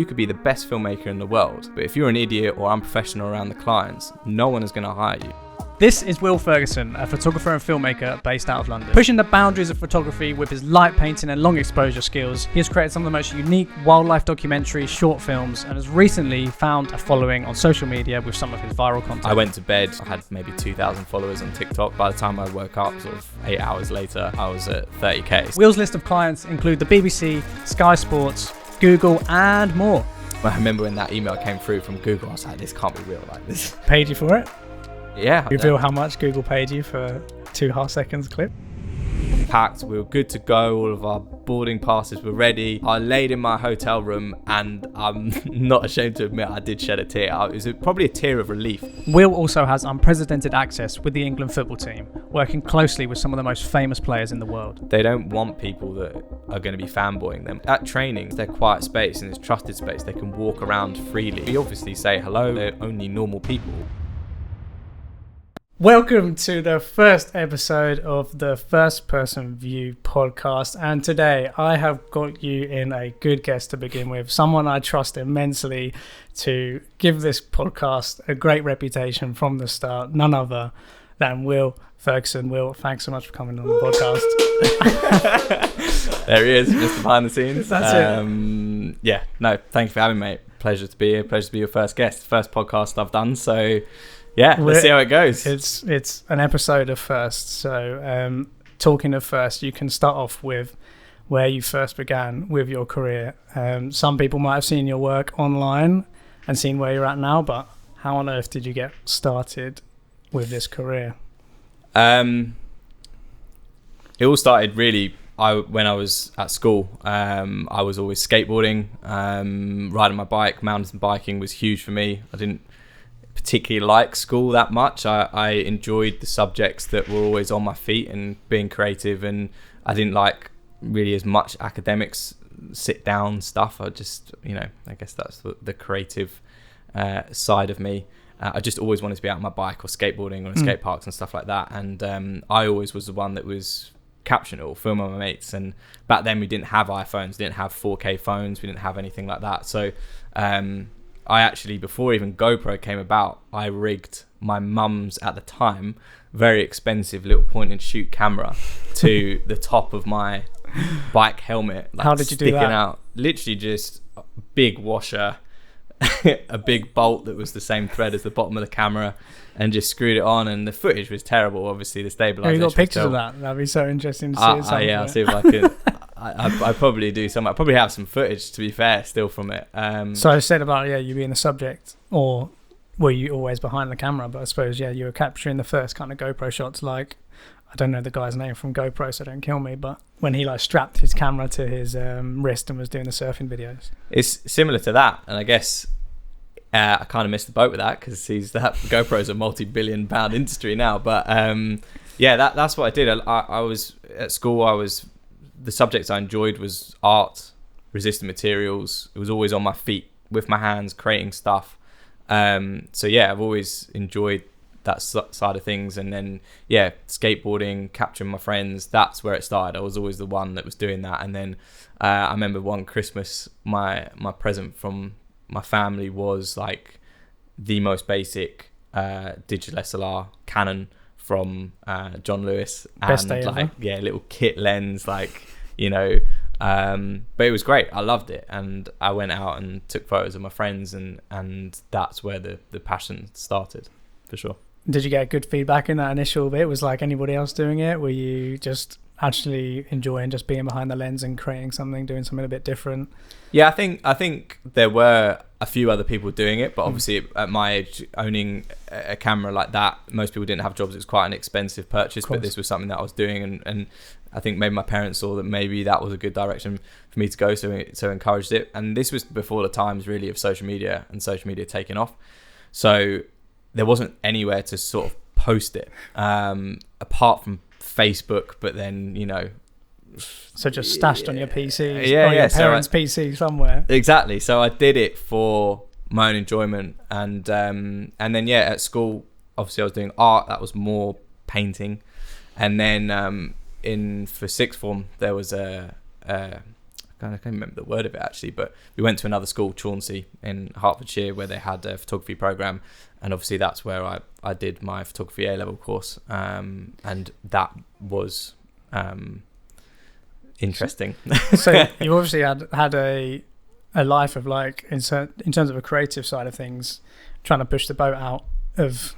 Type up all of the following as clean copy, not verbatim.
You could be the best filmmaker in the world, but if you're an idiot or unprofessional around the clients, no one is going to hire you. This is Will Ferguson, a photographer and filmmaker based out of London. Pushing the boundaries of photography with his light painting and long exposure skills, he has created some of the most unique wildlife documentaries, short films, and has recently found a following on social media with some of his viral content. I went to bed, I had maybe 2,000 followers on TikTok. By the time I woke up, sort of 8 hours later, I was at 30k. Will's list of clients include the BBC, Sky Sports, Google, and more. I remember when that email came through from Google, I was like, this can't be real like this. Paid you for it? Yeah. Reveal how much Google paid you for 2.5 seconds clip? Packed, we were good to go, all of our boarding passes were ready. I laid in my hotel room and I'm not ashamed to admit I did shed a tear. It was probably a tear of relief. Will also has unprecedented access with the England football team, working closely with some of the most famous players in the world. They don't want people that are going to be fanboying them. At training, they're quiet space and it's trusted space. They can walk around freely. We obviously say hello, they're only normal people. Welcome to the first episode of the First Person View podcast, and today I have got you in a good guest to begin with, someone I trust immensely to give this podcast a great reputation from the start, none other than Will Ferguson. Will, thanks so much for coming on the podcast. There he is, just behind the scenes. That's it. Yeah, no, thank you for having me, mate. Pleasure to be here, pleasure to be your first guest, first podcast I've done, so... yeah, let's see how it goes. It's an episode of first. So talking of first, you can start off with where you first began with your career. Some people might have seen your work online and seen where you're at now, but how on earth did you get started with this career? It all started really when I was at school. I was always skateboarding, riding my bike. Mountain biking was huge for me. I didn't particularly like school that much. I enjoyed the subjects that were always on my feet and being creative, and I didn't like really as much academics, sit down stuff. I just, I guess that's the creative side of me. I just always wanted to be out on my bike or skateboarding or in skate parks and stuff like that, and I always was the one that was capturing it all, filming my mates. And back then we didn't have iPhones, we didn't have 4K phones, we didn't have anything like that. So I actually, before even GoPro came about, I rigged my mum's, at the time, very expensive little point and shoot camera to the top of my bike helmet. How did you do that? Sticking out. Literally just a big washer, a big bolt that was the same thread as the bottom of the camera, and just screwed it on. And the footage was terrible, obviously. The stabilization. You got pictures of that? That'd be so interesting to see. Yeah, I'll see if I can. I probably do some. I probably have some footage, to be fair, still from it. So I said about you being the subject, or were you always behind the camera? But I suppose you were capturing the first kind of GoPro shots. Like, I don't know the guy's name from GoPro, so don't kill me. But when he strapped his camera to his wrist and was doing the surfing videos, it's similar to that. And I guess I kind of missed the boat with that because GoPro's a multi-billion-pound industry now. But that's what I did. I was at school. The subjects I enjoyed was art, resistant materials. It was always on my feet with my hands, creating stuff. I've always enjoyed that side of things. And then, skateboarding, capturing my friends, that's where it started. I was always the one that was doing that. And then I remember one Christmas, my present from my family was like the most basic digital SLR Canon from John Lewis, best and day ever. Little kit lens, but it was great. I loved it, and I went out and took photos of my friends, and that's where the passion started, for sure. Did you get good feedback in that initial bit? Was like anybody else doing it? Were you just actually enjoying just being behind the lens and creating something, doing something a bit different? Yeah, I think there were a few other people doing it, but obviously at my age, owning a camera like that, most people didn't have jobs. It was quite an expensive purchase, but this was something that I was doing, and I think maybe my parents saw that maybe that was a good direction for me to go, so encouraged it. And this was before the times really of social media and social media taking off, so there wasn't anywhere to sort of post it apart from Facebook, but then so just stashed on your PC, your parents' PC somewhere. Exactly. So I did it for my own enjoyment, and then at school, obviously I was doing art. That was more painting, and then for sixth form there was a can't remember the word of it actually, but we went to another school, Chauncey in Hertfordshire, where they had a photography program, and obviously that's where I did my photography A-level course, and that was interesting. So you obviously had a life of like in terms of a creative side of things, trying to push the boat out of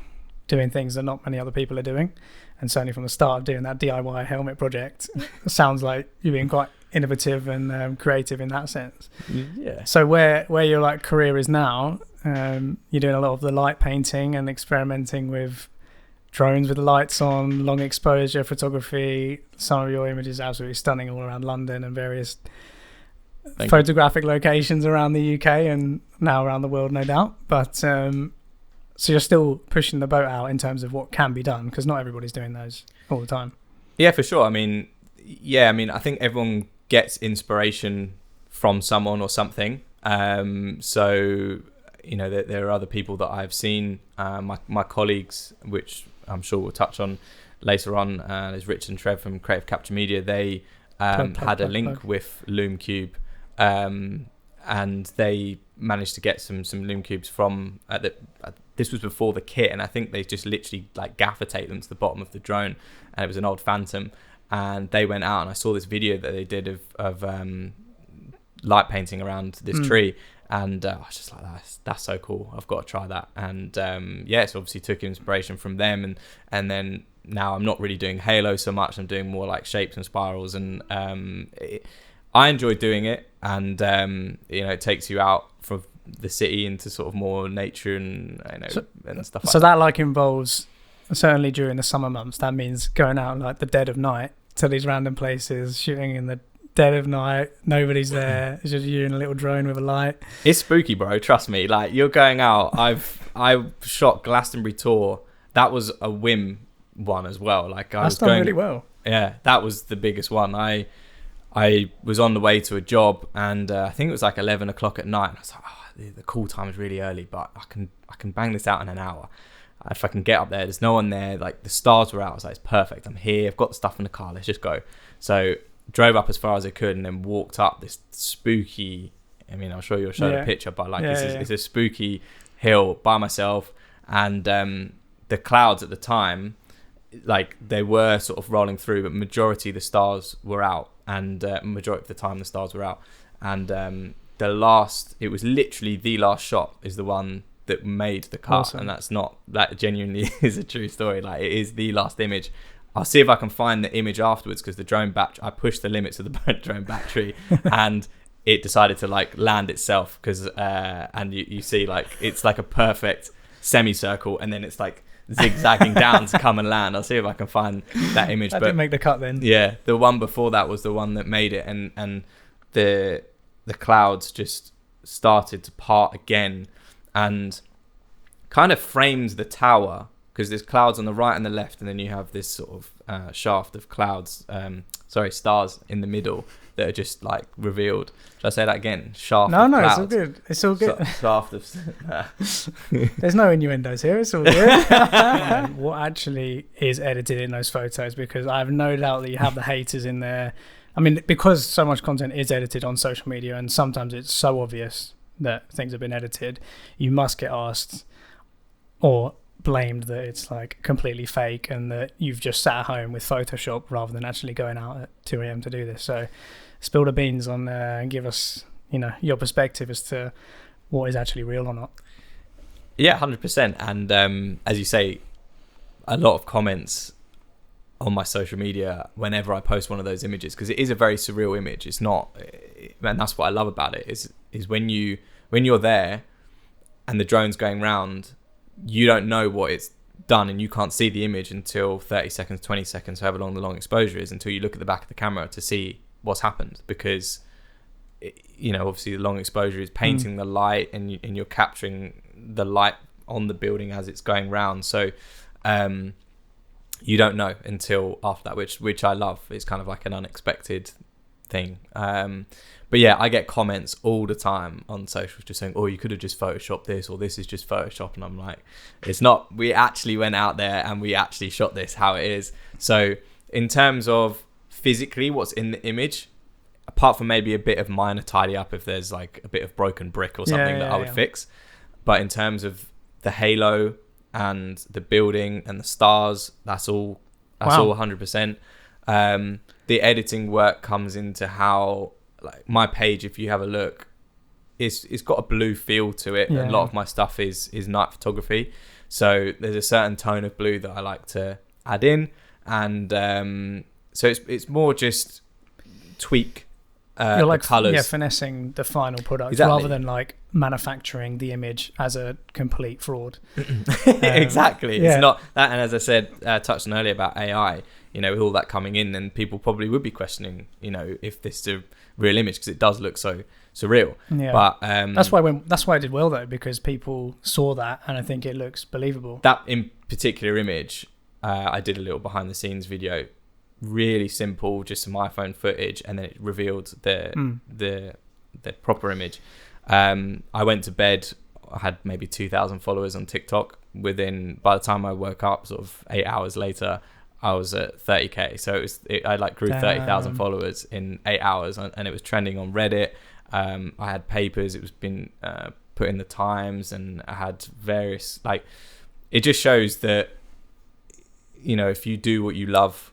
doing things that not many other people are doing, and certainly from the start of doing that DIY helmet project, it sounds like you're being quite innovative and creative in that sense. Yeah. So where your like career is now, you're doing a lot of the light painting and experimenting with drones with the lights on, long exposure photography. Some of your images are absolutely stunning all around London and various photographic locations around the UK and now around the world, no doubt. But so you're still pushing the boat out in terms of what can be done, because not everybody's doing those all the time. Yeah, for sure. I mean, I think everyone gets inspiration from someone or something. So, there are other people that I've seen, my colleagues, which I'm sure we'll touch on later on. There's Rich and Trev from Creative Capture Media. They had a link with Loom Cube, and they managed to get some Loom Cubes from this was before the kit, and I think they just literally like gaffer taped them to the bottom of the drone, and it was an old Phantom, and they went out and I saw this video that they did of light painting around this tree, and I was just like, that's so cool, I've got to try that. And so obviously took inspiration from them, and then now I'm not really doing halo so much, I'm doing more like shapes and spirals, and I enjoy doing it, and it takes you out from the city into sort of more nature and and stuff like that. So that like involves, certainly during the summer months, that means going out like the dead of night to these random places, shooting in the dead of night, nobody's there, it's just you in a little drone with a light. It's spooky, bro, trust me. Like, you're going out. I shot Glastonbury tour. That was a whim one as well. Like, That's done really well. Yeah, that was the biggest one. I was on the way to a job, and I think it was like 11 o'clock at night, and I was like, the call time is really early, but I can bang this out in an hour. If I can get up there, there's no one there, like the stars were out. I was like, it's perfect, I'm here, I've got the stuff in the car, let's just go. So drove up as far as I could, and then walked up this spooky, I'm sure you'll show the picture, but like it's a spooky hill by myself, and the clouds at the time, like they were sort of rolling through, but majority of the stars were out, and majority of the time the stars were out, and it was literally the last shot is the one that made the cut. Awesome. And that genuinely is a true story. Like, it is the last image. I'll see if I can find the image afterwards, because the drone battery, I pushed the limits of the drone battery and it decided to like land itself, because and you see like it's like a perfect semicircle, and then it's like zigzagging down to come and land. I'll see if I can find that image. That didn't make the cut then. Yeah, the one before that was the one that made it, and the clouds just started to part again, and kind of frames the tower, because there's clouds on the right and the left, and then you have this sort of shaft of clouds, stars in the middle that are just like revealed. Should I say that again? Shaft. No, it's all good. It's all good. Shaft of. There's no innuendos here. It's all good. What actually is edited in those photos? Because I have no doubt that you have the haters in there. I mean, because so much content is edited on social media, and sometimes it's so obvious that things have been edited, you must get asked or blamed that it's like completely fake, and that you've just sat at home with Photoshop rather than actually going out at 2 a.m. to do this. So spill the beans on and give us, your perspective as to what is actually real or not. Yeah, 100%. And as you say, a lot of comments on my social media whenever I post one of those images, because it is a very surreal image. It's not, and that's what I love about it, is when you're there and the drone's going round, you don't know what it's done, and you can't see the image until 30 seconds, 20 seconds, however long the long exposure is, until you look at the back of the camera to see what's happened, because obviously the long exposure is painting the light, and you're capturing the light on the building as it's going round. So you don't know until after that, which I love. It's kind of like an unexpected thing. But yeah, I get comments all the time on socials just saying, oh, you could have just photoshopped this, or this is just Photoshop. And I'm like, it's not. We actually went out there and we actually shot this how it is. So in terms of physically what's in the image, apart from maybe a bit of minor tidy up if there's like a bit of broken brick or something that I would fix. But in terms of the halo and the building and the stars, that's all 100%. The editing work comes into how, like, my page, if you have a look, it's got a blue feel to it. A lot of my stuff is night photography, so there's a certain tone of blue that I like to add in, and so it's more just tweak you're like the colors, finessing the final product exactly. rather than like manufacturing the image as a complete fraud. Exactly. It's not that. And as I said, touched on earlier about AI, you know, with all that coming in, then people probably would be questioning, you know, if this is a real image, because it does look so surreal. But that's why I did well though, because people saw that and I think it looks believable. That in particular image, I did a little behind the scenes video, really simple, just some iPhone footage, and then it revealed the proper image. I went to bed, I had maybe 2,000 followers on TikTok. By the time I woke up, sort of 8 hours later, I was at 30k. So I like grew 30,000 followers in 8 hours, and it was trending on Reddit. I had papers, it was been put in the Times, and I had various, like, it just shows that, you know, if you do what you love,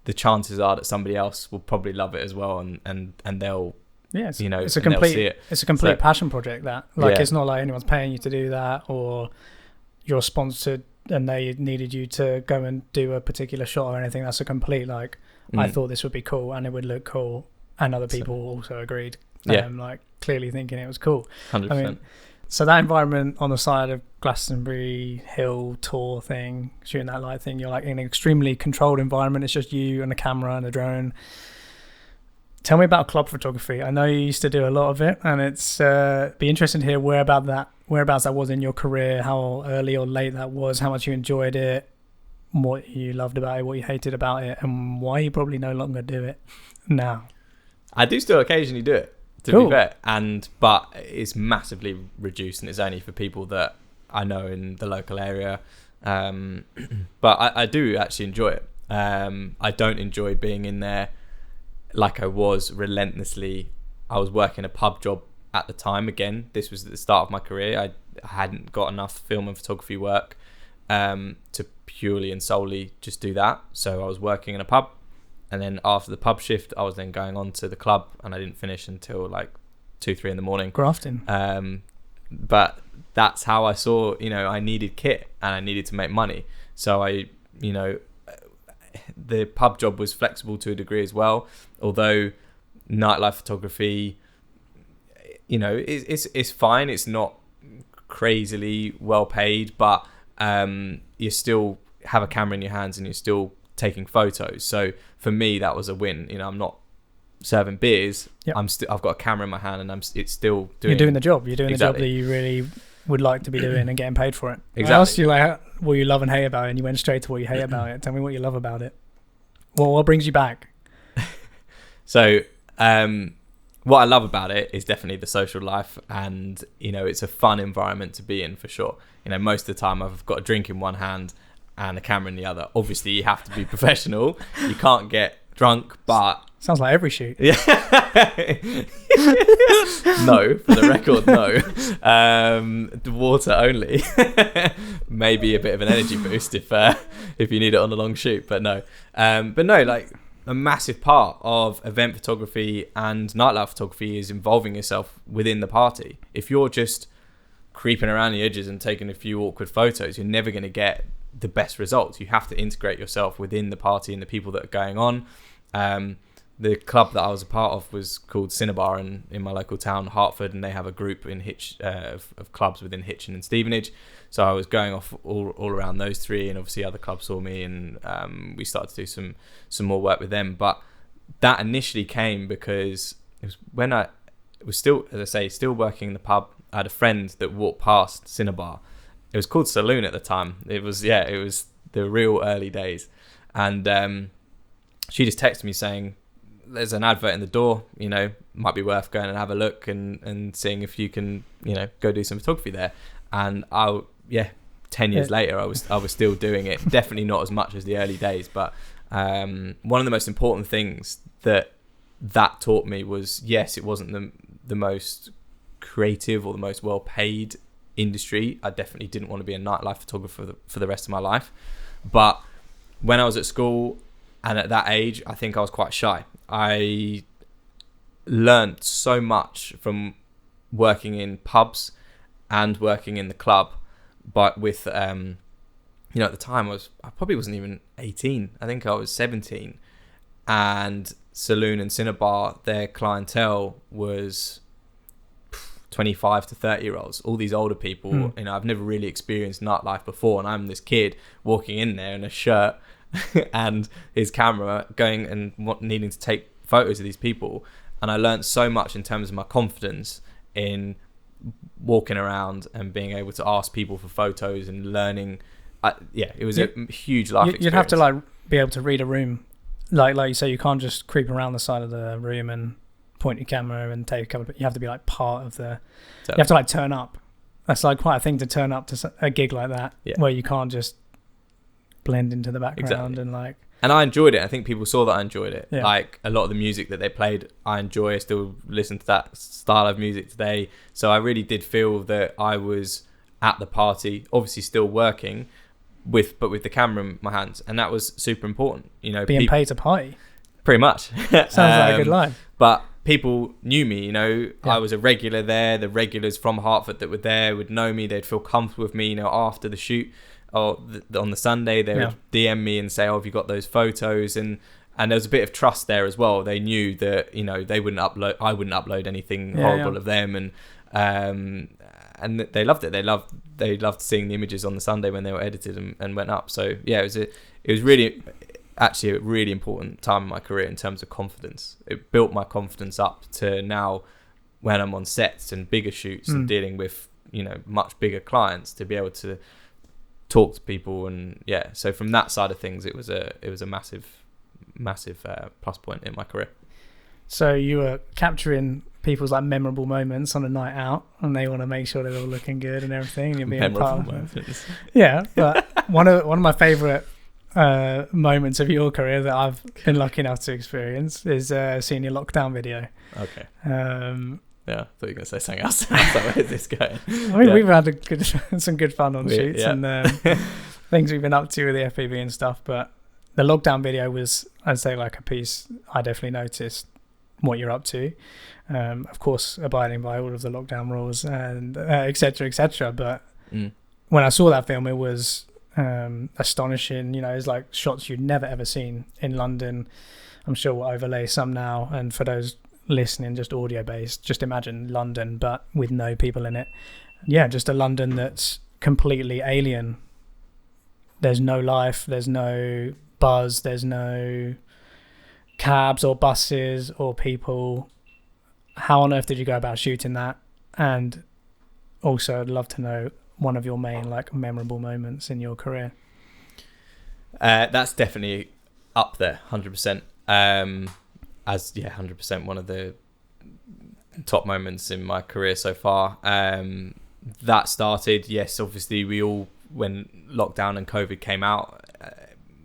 the chances are that somebody else will probably love it as well, and they'll, you know, it's a complete passion project. That, like, it's not like anyone's paying you to do that, or you're sponsored and they needed you to go and do a particular shot or anything. That's a complete, like, I thought this would be cool and it would look cool, and other people also agreed. Like, clearly thinking it was cool. 100%. I mean, so that environment on the side of Glastonbury Hill tour thing, shooting that light thing, you're like in an extremely controlled environment. It's just you and a camera and a drone. Tell me about club photography. I know you used to do a lot of it, and it's be interesting to hear whereabouts that was in your career, how early or late that was, how much you enjoyed it, what you loved about it, what you hated about it, and why you probably no longer do it now. I do still occasionally do it, to be fair, but it's massively reduced, and it's only for people that I know in the local area. But I do actually enjoy it. I don't enjoy being in there like I was relentlessly. I was working a pub job at the time. Again, this was at the start of my career. I hadn't got enough film and photography work to purely and solely just do that. So I was working in a pub, and then after the pub shift, I was then going on to the club, and I didn't finish until like 2-3 in the morning. Grafting. But that's how I saw, you know, I needed kit and I needed to make money. So I, you know, the pub job was flexible to a degree as well. Although nightlife photography, you know, it's fine. It's not crazily well paid, but you still have a camera in your hands and you're still taking photos. So for me, that was a win. You know, I'm not serving beers. Yep. I've got a camera in my hand, and it's still doing. You're doing the job. You're doing exactly. the job that you really would like to be doing and getting paid for it. Exactly. I asked you like what you love and hate about it, and you went straight to what you hate about it. Tell me what you love about it. What brings you back? So, what I love about it is definitely the social life, and you know, it's a fun environment to be in for sure. You know, most of the time I've got a drink in one hand and a camera in the other. Obviously, you have to be professional. You can't get drunk, but sounds like every shoot. Yeah. No, for the record, no. The water only. Maybe a bit of an energy boost if you need it on a long shoot, but no. But no, like a massive part of event photography and nightlife photography is involving yourself within the party. If you're just creeping around the edges and taking a few awkward photos, you're never going to get the best results. You have to integrate yourself within the party and the people that are going on. The club that I was a part of was called Cinnabar in my local town, Hertford, and they have a group in of clubs within Hitchin and Stevenage. So I was going off all around those three, and obviously other clubs saw me, and we started to do some more work with them. But that initially came because it was when I was still, as I say, still working in the pub. I had a friend that walked past Cinnabar. It was called Saloon at the time. It was the real early days, and she just texted me saying, there's an advert in the door, you know, might be worth going and have a look and seeing if you can, you know, go do some photography there. And 10 years later, I was still doing it. Definitely not as much as the early days, but one of the most important things that that taught me was, yes, it wasn't the most creative or the most well paid industry. I definitely didn't want to be a nightlife photographer for the rest of my life. But when I was at school and at that age, I think I was quite shy. I learned so much from working in pubs and working in the club, but with at the time I probably wasn't even 18. I think I was 17, and saloon and cinnabar, their clientele was 25 to 30 year olds, all these older people. I've never really experienced nightlife before, and I'm this kid walking in there in a shirt and his camera going and needing to take photos of these people. And I learned so much in terms of my confidence in walking around and being able to ask people for photos and learning. It was a huge life experience. You'd have to be able to read a room, like you say. You can't just creep around the side of the room and point your camera and take a couple. You have to be part of the. You have to turn up. That's quite a thing to turn up to a gig like that, where you can't just blend into the background. Exactly. And I enjoyed it. I think people saw that I enjoyed it. Yeah. A lot of the music that they played, I enjoy. I still listen to that style of music today. So I really did feel that I was at the party, obviously still working, but with the camera in my hands, and that was super important. Being paid to party. Pretty much. Sounds like a good life. But people knew me. I was a regular there. The regulars from Hertford that were there would know me. They'd feel comfortable with me. After the shoot. Or on the Sunday, they would DM me and say, "Oh, have you got those photos?" And there was a bit of trust there as well. They knew that they wouldn't upload. I wouldn't upload anything horrible of them, and they loved it. They loved seeing the images on the Sunday when they were edited and went up. So it was really actually a really important time in my career in terms of confidence. It built my confidence up to now when I'm on sets and bigger shoots and dealing with much bigger clients, to be able to talk to people. And so from that side of things, it was a massive plus point in my career. So you were capturing people's memorable moments on a night out, and they want to make sure they're all looking good and everything, and you're being memorable moments. But one of my favorite moments of your career that I've been lucky enough to experience is seeing your lockdown video. Okay. Yeah, I thought you were going to say something else. Where's this going? We've had some good fun on shoots and things we've been up to with the FPV and stuff. But the lockdown video was, I'd say, a piece I definitely noticed what you're up to. Of course, abiding by all of the lockdown rules and et cetera. But when I saw that film, it was astonishing. It's shots you'd never ever seen in London. I'm sure we'll overlay some now. And for those listening, just audio based, just imagine London but with no people in it. Just a London that's completely alien. There's no life, there's no buzz, there's no cabs or buses or people. How on earth did you go about shooting that? And also I'd love to know one of your main memorable moments in your career. That's definitely up there, 100%. 100% one of the top moments in my career so far. That started, obviously when lockdown and COVID came out,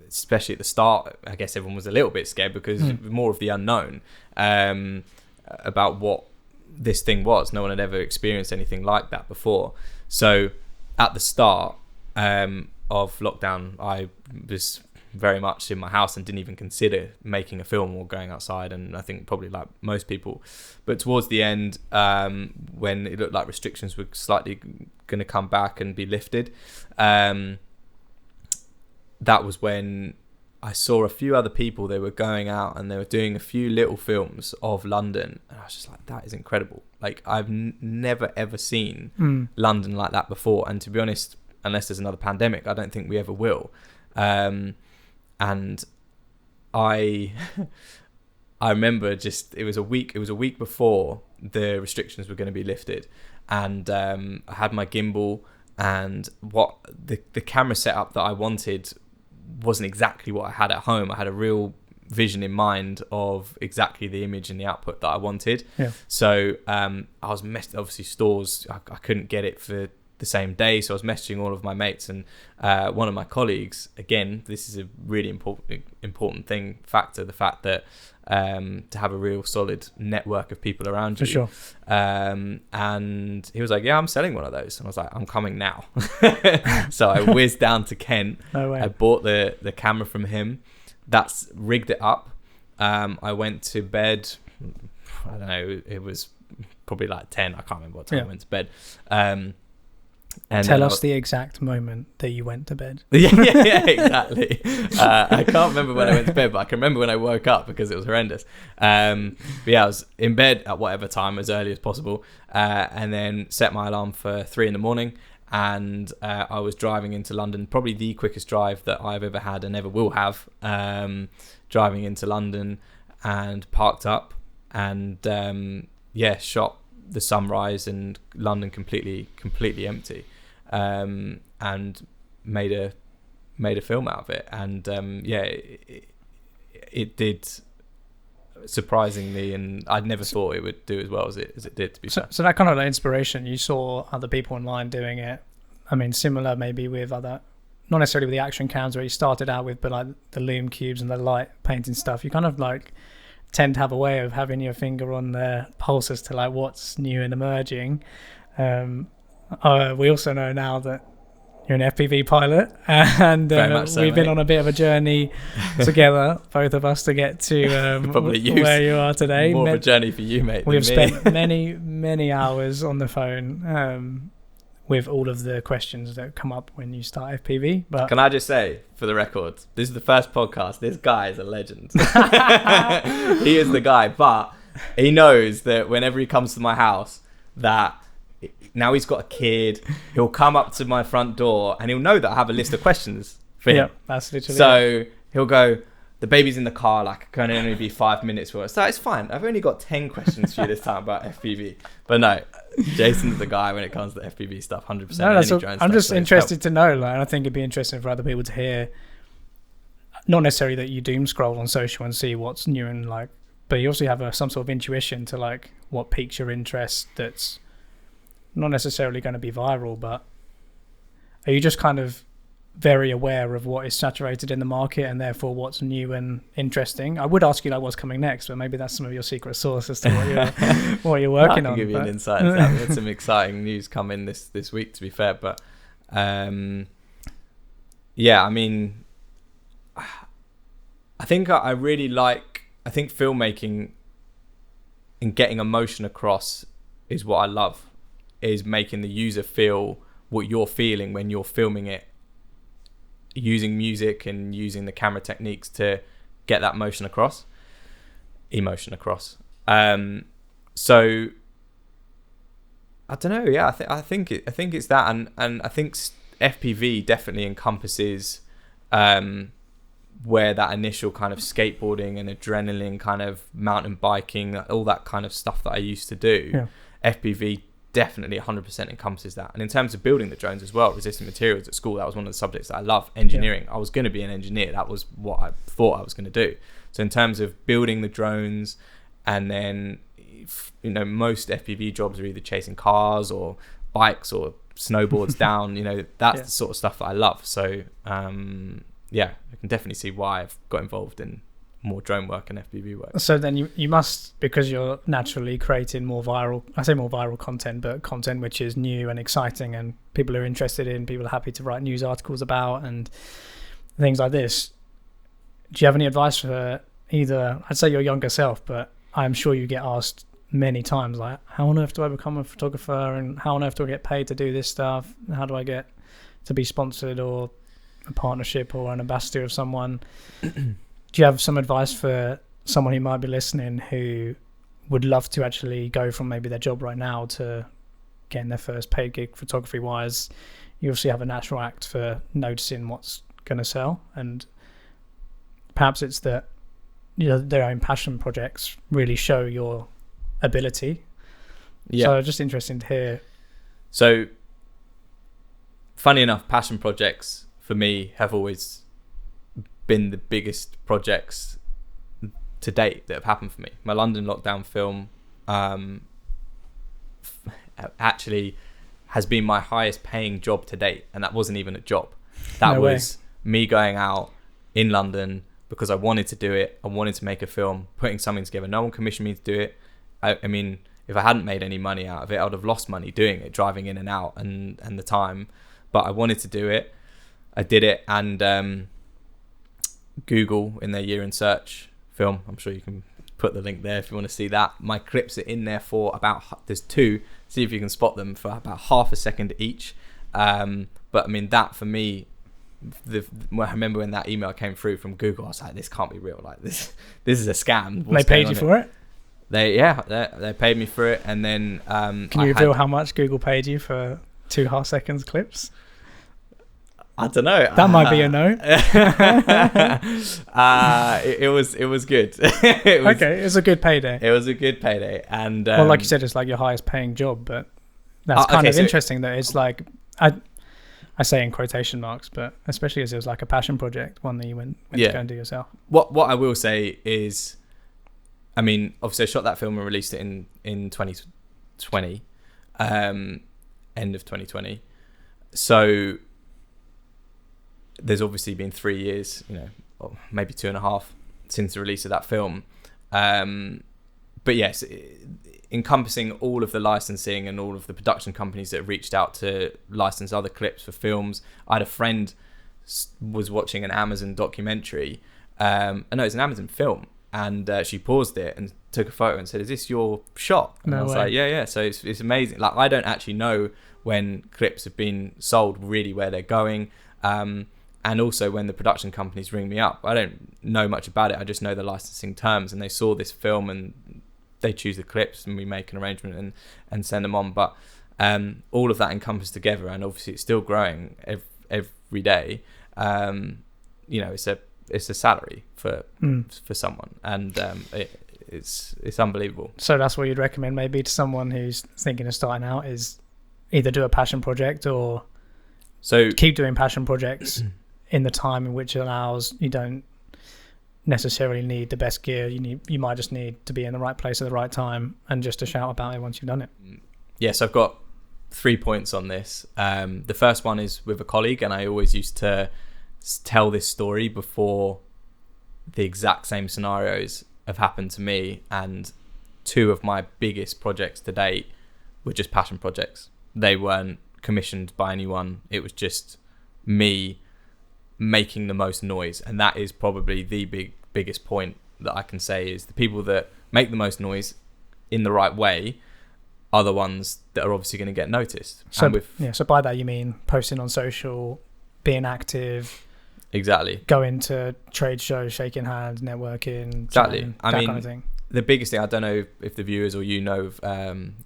especially at the start, I guess everyone was a little bit scared because more of the unknown about what this thing was. No one had ever experienced anything like that before. So at the start of lockdown, I was very much in my house and didn't even consider making a film or going outside, and I think probably like most people. But towards the end, when it looked like restrictions were slightly going to come back and be lifted, that was when I saw a few other people. They were going out and they were doing a few little films of London, and I was just like, that is incredible. I've never ever seen London like that before, and to be honest, unless there's another pandemic, I don't think we ever will. And I remember it was a week before the restrictions were going to be lifted, and I had my gimbal, and what the camera setup that I wanted wasn't exactly what I had at home. I had a real vision in mind of exactly the image and the output that I wanted. So I was obviously stores, I couldn't get it for the same day. So I was messaging all of my mates, and one of my colleagues, again, this is a really important factor, the fact that to have a real solid network of people around you. For sure. And he was like, yeah, I'm selling one of those. And I was like, I'm coming now. So I whizzed down to Kent. No way. I bought the camera from him. That's rigged it up. I went to bed, I don't know, it was probably like 10. I can't remember what time I went to bed. And tell us the exact moment that you went to bed. yeah, exactly. I can't remember when I went to bed, but I can remember when I woke up because it was horrendous. But yeah, I was in bed at whatever time, as early as possible, and then set my alarm for 3 a.m. And I was driving into London, probably the quickest drive that I've ever had and ever will have, driving into London, and parked up and shot the sunrise and London completely empty, and made a film out of it. And it did surprisingly, and I'd never thought it would do as well as it did, to be fair. So that kind of like inspiration, you saw other people online doing it. I mean, similar maybe with other, not necessarily with the action cams where you started out with, but like the lume cubes and the light painting stuff, you kind of like tend to have a way of having your finger on the pulse as to like what's new and emerging. We also know now that you're an FPV pilot, and we've been on a bit of a journey together, both of us, to get to where you are today. More of a journey for you, mate. We've spent many hours on the phone with all of the questions that come up when you start FPV. But can I just say, for the record, this is the first podcast. This guy is a legend. He is the guy, but he knows that whenever he comes to my house, that now he's got a kid, he'll come up to my front door and he'll know that I have a list of questions for him. Yeah, that's literally so he'll go, the baby's in the car, like, it can only be 5 minutes for it. So it's fine. I've only got 10 questions for you this time about FPV. But no, Jason's the guy when it comes to FPV stuff, 100%. No, I'm just interested to know, like, I think it'd be interesting for other people to hear, not necessarily that you doom scroll on social and see what's new and like, but you also have some sort of intuition to like what piques your interest that's not necessarily going to be viral, but are you just kind of very aware of what is saturated in the market and therefore what's new and interesting? I would ask you like what's coming next, but maybe that's some of your secret sauce as to what you're working on. I can give you an insight into that. We had some exciting news come in this week, to be fair, but yeah, I mean, I think I really like, I think filmmaking and getting emotion across is what I love, is making the user feel what you're feeling when you're filming it, using music and using the camera techniques to get that emotion across. So I don't know. Yeah, I think it's that, and I think FPV definitely encompasses where that initial kind of skateboarding and adrenaline, kind of mountain biking, all that kind of stuff that I used to do. Yeah. FPV definitely 100% encompasses that. And in terms of building the drones as well, resistant materials at school, that was one of the subjects that I love. Engineering, I was going to be an engineer. That was what I thought I was going to do. So in terms of building the drones, and then, you know, most FPV jobs are either chasing cars or bikes or snowboards down, you know, that's the sort of stuff that I love. So yeah, I can definitely see why I've got involved in more drone work and FPV work. So then you must, because you're naturally creating more viral content, but content which is new and exciting and people are interested in, people are happy to write news articles about and things like this. Do you have any advice for either, I'd say your younger self, but I'm sure you get asked many times, like, how on earth do I become a photographer, and how on earth do I get paid to do this stuff? How do I get to be sponsored or a partnership or an ambassador of someone? Do you have some advice for someone who might be listening who would love to actually go from maybe their job right now to getting their first paid gig photography wise? You obviously have a natural act for noticing what's going to sell, and perhaps it's that, you know, their own passion projects really show your ability. Yeah. So just interesting to hear. So funny enough, passion projects for me have always been the biggest projects to date that have happened for me. My London lockdown film actually has been my highest paying job to date, and that wasn't even a job. That No was me going out in London because I wanted to do it. I wanted to make a film, putting something together. No one commissioned me to do it. I mean, if I hadn't made any money out of it, I would have lost money doing it, driving in and out and the time. But I wanted to do it. I did it, and Google, in their year in search film, I'm sure you can put the link there if you want to see that. My clips are in there for about, there's two, see if you can spot them, for about half a second each. But I mean, that for me, I remember when that email came through from Google, I was like, this can't be real. Like this is a scam. They paid you for it? They paid me for it, and then can you reveal how much Google paid you for 2 half seconds clips? I don't know. That might be a no. It was good. Okay, it's a good payday. It was a good payday, and well, like you said, it's like your highest paying job, but that's kind of interesting that it's like I say in quotation marks, but especially as it was like a passion project, one that you went to go and do yourself. What I will say is, I mean, obviously I shot that film and released it in 2020, end of 2020. So there's obviously been 3 years, or maybe 2.5 since the release of that film. But yes, encompassing all of the licensing and all of the production companies that reached out to license other clips for films. I had a friend was watching an Amazon documentary. No, it's an Amazon film. And she paused it and took a photo and said, "Is this your shot?" And I was like, yeah. So it's amazing. Like, I don't actually know when clips have been sold, really where they're going. And also when the production companies ring me up, I don't know much about it. I just know the licensing terms, and they saw this film and they choose the clips and we make an arrangement and send them on. But all of that encompassed together, and obviously it's still growing every day. It's a salary for someone, and it's unbelievable. So that's what you'd recommend maybe to someone who's thinking of starting out, is either do a passion project or keep doing passion projects in the time in which it allows you don't necessarily need the best gear. You might just need to be in the right place at the right time and just to shout about it once you've done it. Yes, I've got 3 points on this. The first one is with a colleague, and I always used to tell this story before the exact same scenarios have happened to me, and 2 of my biggest projects to date were just passion projects. They weren't commissioned by anyone. It was just me making the most noise, and that is probably the biggest point that I can say, is the people that make the most noise in the right way are the ones that are obviously going to get noticed. So by that you mean posting on social, being active. Exactly. Going to trade shows, shaking hands, networking. Exactly. Kind of thing. The biggest thing, I don't know if the viewers or know of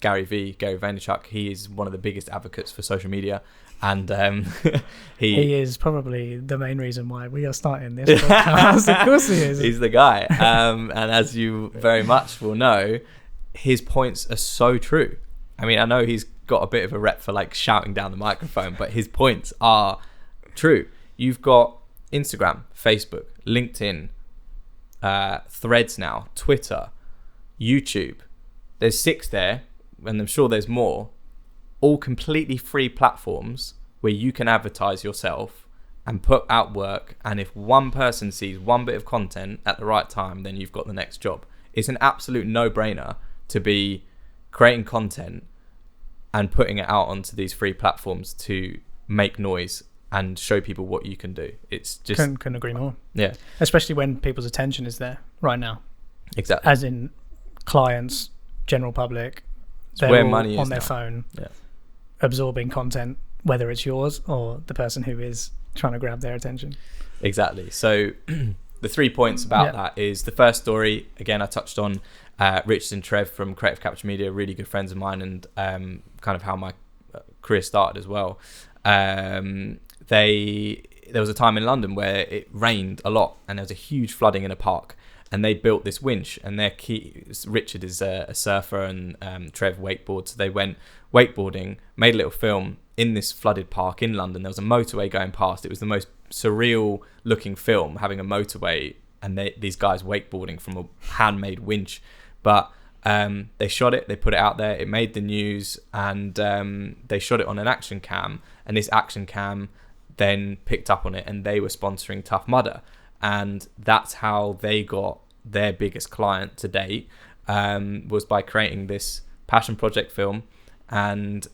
Gary Vaynerchuk. He is one of the biggest advocates for social media, and he is probably the main reason why we are starting this podcast. Of course he is. He's the guy, and as you very much will know, his points are so true. I mean, I know he's got a bit of a rep for like shouting down the microphone, but his points are true. You've got Instagram, Facebook, LinkedIn, Threads now, Twitter, YouTube. There's 6 there, and I'm sure there's more. All completely free platforms where you can advertise yourself and put out work. And if one person sees one bit of content at the right time, then you've got the next job. It's an absolute no-brainer to be creating content and putting it out onto these free platforms to make noise and show people what you can do. It's just... Couldn't agree more. Yeah. Especially when people's attention is there right now. Exactly. As in clients, general public, they're where all money is on their now. phone, absorbing content, whether it's yours or the person who is trying to grab their attention. Exactly. So the 3 points about that is, the first story, again, I touched on Richard and Trev from Creative Capture Media, really good friends of mine, and kind of how my career started as well. There was a time in London where it rained a lot and there was a huge flooding in a park, and they built this winch, and Richard is a surfer and Trev wakeboards. So they went wakeboarding, made a little film in this flooded park in London. There was a motorway going past. It was the most surreal looking film, having a motorway and these guys wakeboarding from a handmade winch. But They shot it, they put it out there, it made the news, and they shot it on an action cam, and this action cam then picked up on it, and they were sponsoring Tough Mudder, and that's how they got their biggest client to date, was by creating this passion project film, and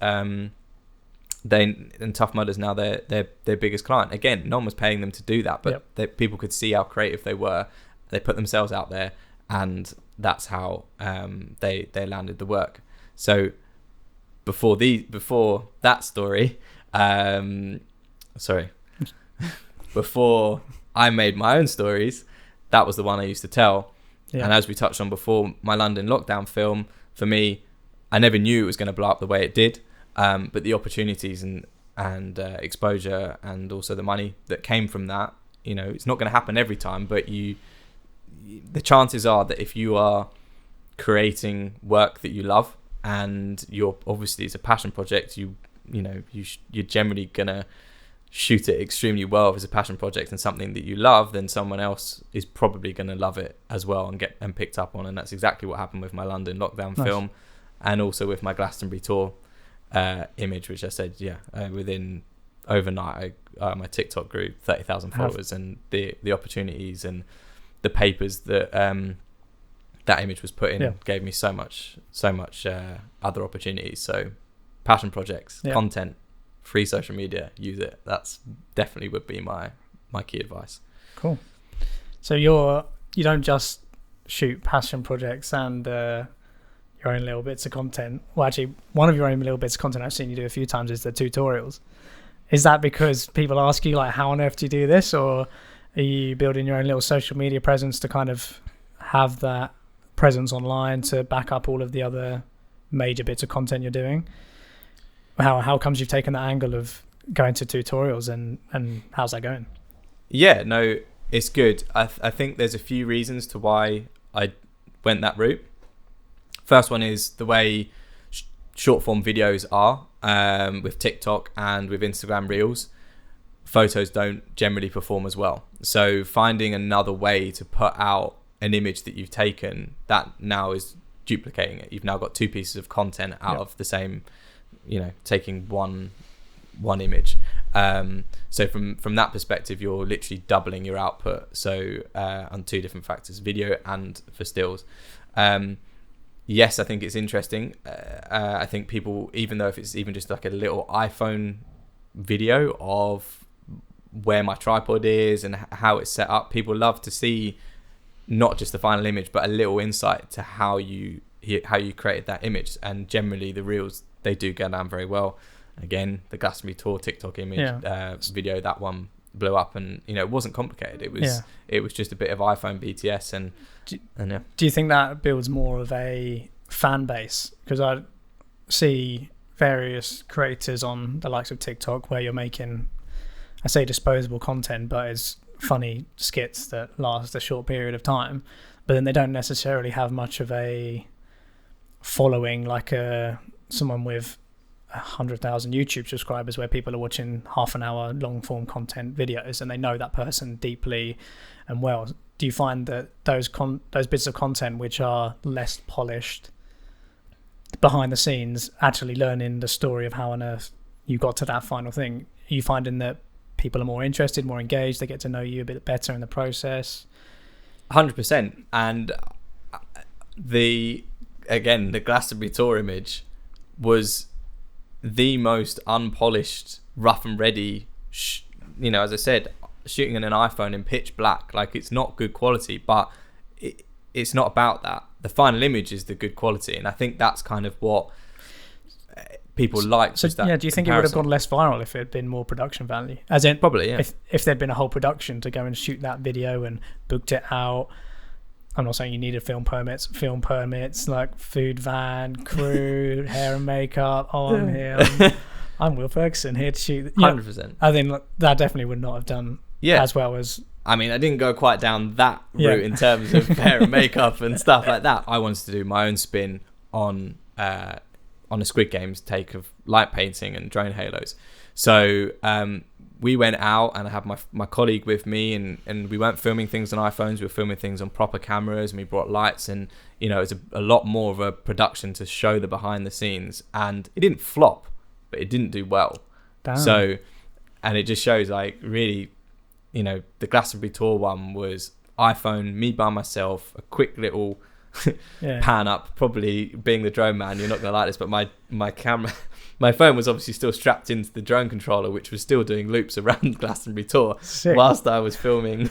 Tough Mudder's now their biggest client. Again, no one was paying them to do that, but people could see how creative they were. They put themselves out there, and that's how they landed the work. So before that story, before I made my own stories, that was the one I used to tell. Yeah. And as we touched on before, my London lockdown film, for me, I never knew it was going to blow up the way it did. But the opportunities and exposure, and also the money that came from that, it's not going to happen every time, but the chances are that if you are creating work that you love, and obviously it's a passion project, you're generally going to shoot it extremely well if it's a passion project and something that you love, then someone else is probably going to love it as well and get picked up on. And that's exactly what happened with my London lockdown film, and also with my Glastonbury tour image, which I said, within overnight, my TikTok grew 30,000 followers, and the opportunities and the papers that that image was put in gave me so much other opportunities. So passion projects, content, free social media, use it. That's definitely would be my key advice. Cool. So you don't just shoot passion projects and your own little bits of content. Well, actually, one of your own little bits of content I've seen you do a few times is the tutorials. Is that because people ask you, like, how on earth do you do this? Or are you building your own little social media presence to kind of have that presence online to back up all of the other major bits of content you're doing? How comes you've taken that angle of going to tutorials, and how's that going? Yeah, no, it's good. I think there's a few reasons to why I went that route. First one is the way short form videos are with TikTok and with Instagram Reels. Photos don't generally perform as well. So finding another way to put out an image that you've taken, that now is duplicating it. You've now got two pieces of content out of the same, taking one image. So from that perspective, you're literally doubling your output. So on two different factors, video and for stills. Yes, I think it's interesting. I think people, even though if it's even just like a little iPhone video of where my tripod is and how it's set up, people love to see not just the final image, but a little insight to how you created that image. And generally the reels, they do go down very well. Again, the Glastonbury tour TikTok image video, that one blew up, and it wasn't complicated. It was just a bit of iPhone BTS, and Do you think that builds more of a fan base? Because I see various creators on the likes of TikTok where you're making, I say disposable content, but it's funny skits that last a short period of time, but then they don't necessarily have much of a following like someone with 100,000 YouTube subscribers, where people are watching half an hour long form content videos and they know that person deeply and well. Do you find that those bits of content which are less polished behind the scenes, actually learning the story of how on earth you got to that final thing, are you finding that people are more interested, more engaged, they get to know you a bit better in the process? 100%. And the Glastonbury tour image was the most unpolished, rough and ready, as I said, shooting on an iPhone in pitch black. Like, it's not good quality, but it's not about that. The final image is the good quality, and I think that's kind of what people like. So do you think it would have gone less viral if it had been more production value? As in, probably, yeah. If there'd been a whole production to go and shoot that video and booked it out. I'm not saying you needed film permits, like food van, crew, hair and makeup. I'm here. I'm Will Ferguson, here to shoot. 100%. I think that definitely would not have done as well as... I mean, I didn't go quite down that route in terms of hair and makeup and stuff like that. I wanted to do my own spin on a Squid Games take of light painting and drone halos. So we went out, and I had my colleague with me, and we weren't filming things on iPhones. We were filming things on proper cameras, and we brought lights, and it was a lot more of a production to show the behind the scenes. And it didn't flop, but it didn't do well. Damn. So, and it just shows like really, the Glastonbury tour one was iPhone, me by myself, a quick little pan up, probably being the drone man. You're not gonna like this, but my camera. My phone was obviously still strapped into the drone controller, which was still doing loops around Glastonbury Tour. Sick. Whilst I was filming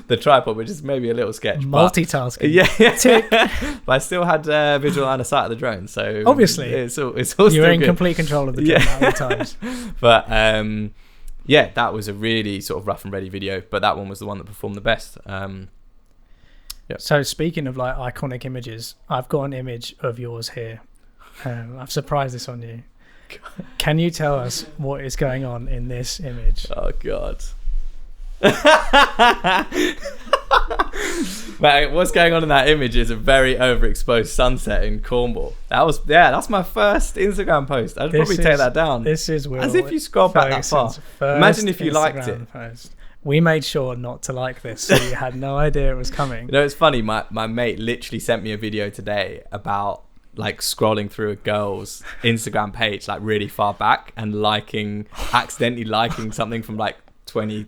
the tripod, which is maybe a little sketch. Multitasking. But I still had visual line of sight of the drone. So obviously, it's all you still were in good. complete control of the drone at all times. But that was a really sort of rough and ready video. But that one was the one that performed the best. So speaking of like iconic images, I've got an image of yours here. I've surprised this on you. Can you tell us what is going on in this image? Oh God. But what's going on in that image is a very overexposed sunset in Cornwall. That's my first Instagram post. I'd probably take that down. This is Will. As if you scrolled back that far. Imagine if you liked it. Post. We made sure not to like this, so you had no idea it was coming. It's funny. My mate literally sent me a video today about like scrolling through a girl's Instagram page like really far back and accidentally liking something from like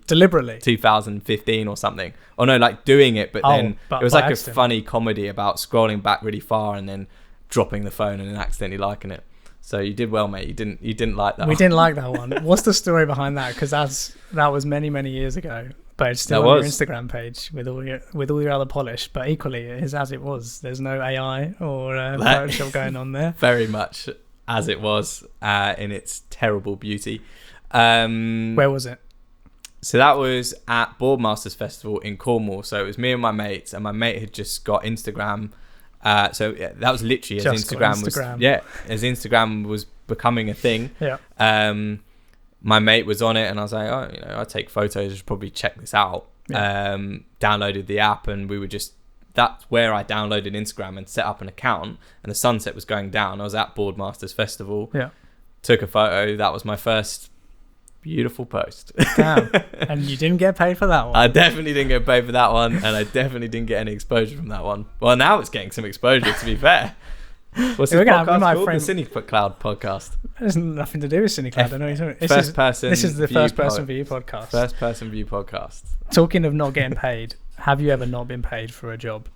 deliberately 2015 or something. Or no, like doing it, but then it was like accident. A funny comedy about scrolling back really far and then dropping the phone and then accidentally liking it. So you did well, mate. You didn't like that. We didn't like that one. What's the story behind that? Because that was many years ago. But it's still on your Instagram page with all your other polish. But equally, it is as it was. There's no AI or Photoshop going on there. Very much as it was in its terrible beauty. Where was it? So that was at Boardmasters Festival in Cornwall. So it was me and my mates, and my mate had just got Instagram. That was literally as Instagram was becoming a thing. Yeah. My mate was on it, and I was like, I take photos. I should probably check this out. Yeah. Downloaded the app, and that's where I downloaded Instagram and set up an account. And the sunset was going down. I was at Boardmasters Festival. Yeah. Took a photo. That was my first beautiful post. Damn. And you didn't get paid for that one. I definitely didn't get paid for that one, and I definitely didn't get any exposure from that one. Well, now it's getting some exposure, to be fair. What's this podcast called? The CineCloud podcast. There's nothing to do with CineCloud. I know you're talking. This is the first person view podcast. First person view podcast. Talking of not getting paid, have you ever not been paid for a job?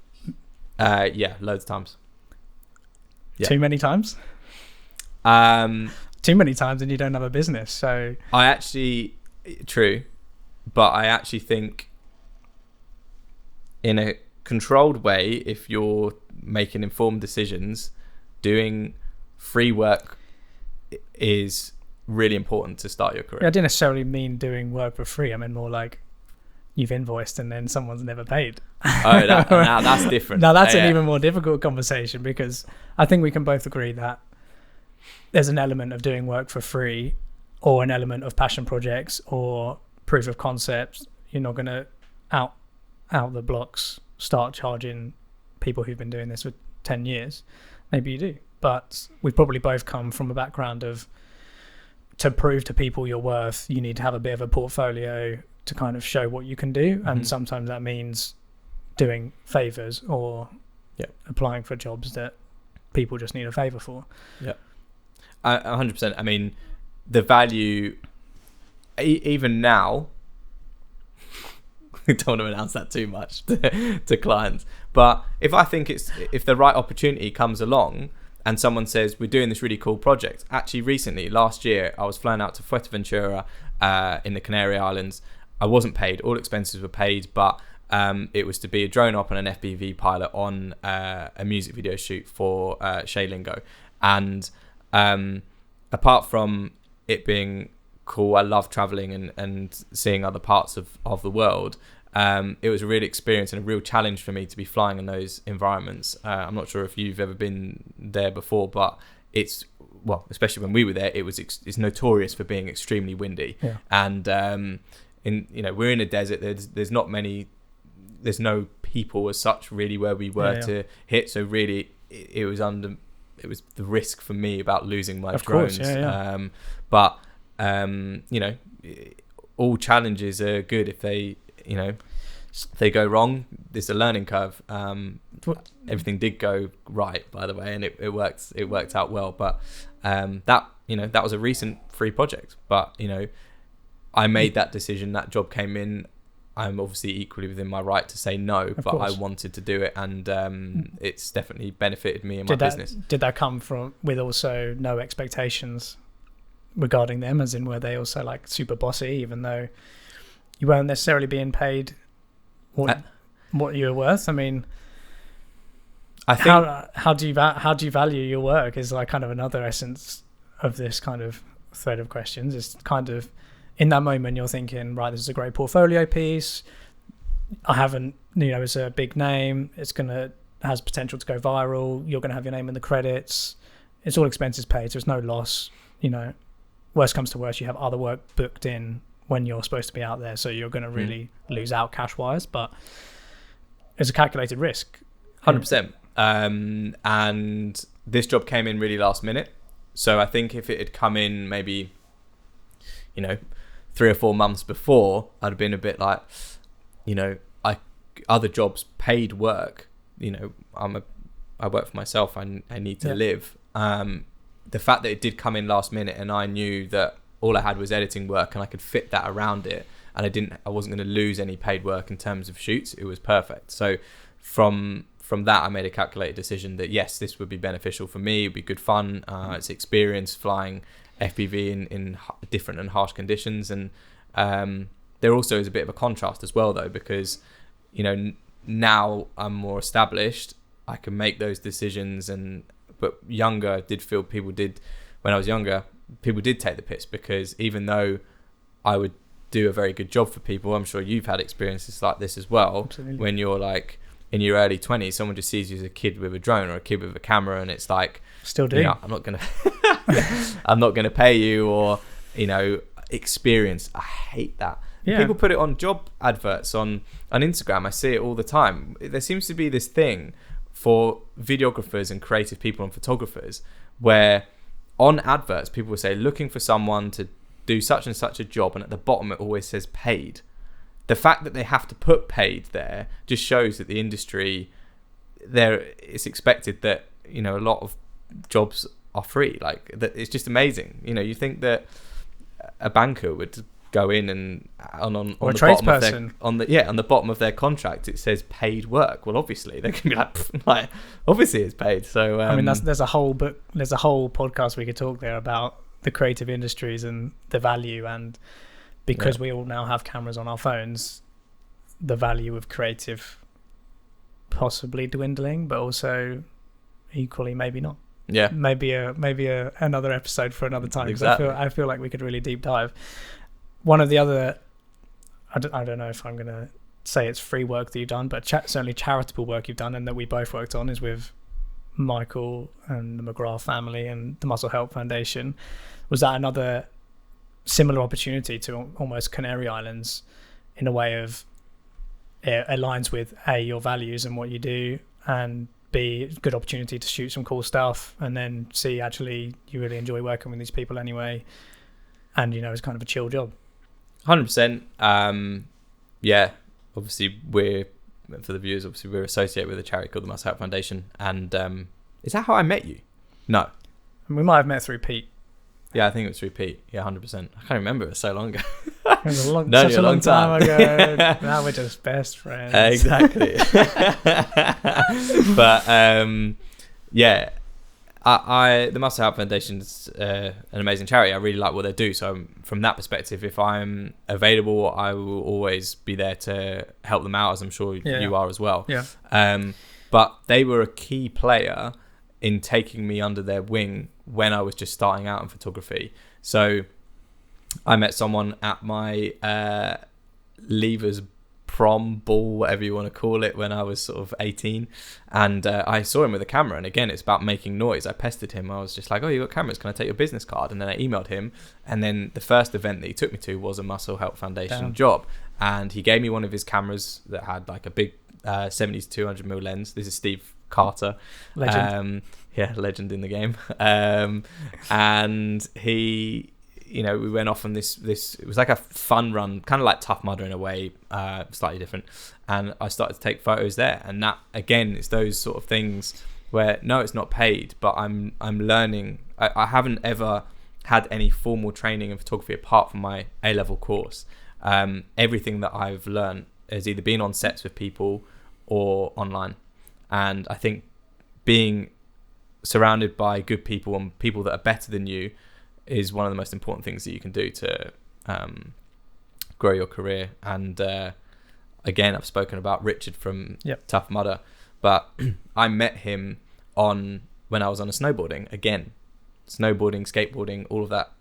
Yeah, loads of times. Yeah. Too many times? Too many times and you don't have a business. So true, but I actually think in a controlled way, if you're making informed decisions, doing free work is really important to start your career. I didn't necessarily mean doing work for free. I mean more like you've invoiced and then someone's never paid. Oh, now that's different. Now that's an even more difficult conversation, because I think we can both agree that there's an element of doing work for free or an element of passion projects or proof of concepts. You're not going to out the blocks start charging people who've been doing this for 10 years. Maybe you do, but we probably both come from a background of, to prove to people your worth, you need to have a bit of a portfolio to kind of show what you can do. Mm-hmm. And sometimes that means doing favors or applying for jobs that people just need a favor for. Yeah. 100%. I mean, the value, even now, I don't want to announce that too much to clients, but if the right opportunity comes along and someone says, we're doing this really cool project. Actually, recently, last year, I was flying out to Fuerteventura in the Canary Islands. I wasn't paid. All expenses were paid, but it was to be a drone op and an FPV pilot on a music video shoot for Shay Lingo. And apart from it being cool, I love traveling and seeing other parts of the world. It was a real experience and a real challenge for me to be flying in those environments. I'm not sure if you've ever been there before, but especially when we were there, it's notorious for being extremely windy. Yeah. And we're in a desert. There's no people as such really where we were to hit. So really, it was the risk for me about losing my drones. Course, yeah. But all challenges are good if they, if they go wrong. There's a learning curve. Everything did go right, by the way, and it worked out well. But that was a recent free project. But I made that decision. That job came in. I'm obviously equally within my right to say no, but I wanted to do it, and it's definitely benefited me and my business. Did that come with also no expectations regarding them, as in were they also like super bossy, even though you weren't necessarily being paid what you were worth? I mean, I think how do you value your work is like kind of another essence of this kind of thread of questions. It's kind of, in that moment you're thinking, right, this is a great portfolio piece. I haven't, it's a big name. Has potential to go viral. You're going to have your name in the credits. It's all expenses paid, so there's no loss. Worst comes to worst, you have other work booked in when you're supposed to be out there, so you're going to really lose out cash wise. But it's a calculated risk. 100%. And this job came in really last minute. So I think if it had come in maybe, 3 or 4 months before, I'd have been a bit like, other jobs, paid work, I work for myself. I need to live. The fact that it did come in last minute, and I knew that all I had was editing work and I could fit that around it, and I wasn't going to lose any paid work in terms of shoots. It was perfect. So from that, I made a calculated decision that yes, this would be beneficial for me. It'd be good fun. It's experience flying FPV in different and harsh conditions, and there also is a bit of a contrast as well, though, because now I'm more established. I can make those decisions, but younger, when I was younger, people did take the piss, because even though I would do a very good job for people, I'm sure you've had experiences like this as well. Absolutely. When you're like in your early 20s, someone just sees you as a kid with a drone or a kid with a camera, and it's like, still do. I'm not gonna pay you, or experience. I hate that. Yeah. People put it on job adverts on Instagram. I see it all the time. There seems to be this thing for videographers and creative people and photographers where on adverts people will say looking for someone to do such and such a job, and at the bottom it always says paid. The fact that they have to put paid there just shows that the industry, it's expected that a lot of jobs are free. Like that, it's just amazing. You think that a banker would go in and on the bottom of their, on the bottom of their contract it says paid work. Well, obviously they can be like obviously it's paid. So I mean, there's a whole podcast we could talk there about the creative industries and the value, and because we all now have cameras on our phones, the value of creative possibly dwindling, but also equally maybe not. Yeah, maybe another episode for another time. Exactly. I feel like we could really deep dive. One of the other, I don't know if I'm going to say it's free work that you've done, but certainly charitable work you've done, and that we both worked on, is with Michael and the McGrath family and the Muscle Help Foundation. Was that another similar opportunity to almost Canary Islands, in a way of it aligns with A, your values and what you do, and B, good opportunity to shoot some cool stuff, and then C, actually you really enjoy working with these people anyway, and it's kind of a chill job. 100%. Yeah, obviously for the viewers, we're associated with a charity called the Muscle Help Foundation, and is that how I met you? No, we might have met through Pete. Yeah, I think it was through Pete. Yeah, 100%. I can't remember, it was so long ago. It was such a long time ago. Now we're just best friends. Exactly. But yeah, the Muscle Help Foundation is an amazing charity. I really like what they do. So from that perspective, if I'm available, I will always be there to help them out, as I'm sure you are as well. Yeah. But they were a key player in taking me under their wing when I was just starting out in photography. So I met someone at my leavers prom ball, whatever you want to call it, when I was sort of 18, and I saw him with a camera, and again, it's about making noise. I pestered him. I was just like, oh, you got cameras, can I take your business card? And then I emailed him, and then the first event that he took me to was a Muscle Help Foundation job, and he gave me one of his cameras that had like a big 70 to 200mm lens. This is Steve Carter, legend. Legend in the game. And he we went off on this. It was like a fun run, kind of like Tough Mudder in a way, slightly different. And I started to take photos there, and that again, it's those sort of things where no, it's not paid, but I'm learning. I haven't ever had any formal training in photography apart from my A-level course. Everything that I've learned has either been on sets with people or online, and I think being surrounded by good people and people that are better than you is one of the most important things that you can do to grow your career. And again, I've spoken about Richard from Tough Mudder, but I met him when I was on a snowboarding. Again, snowboarding, skateboarding, all of that.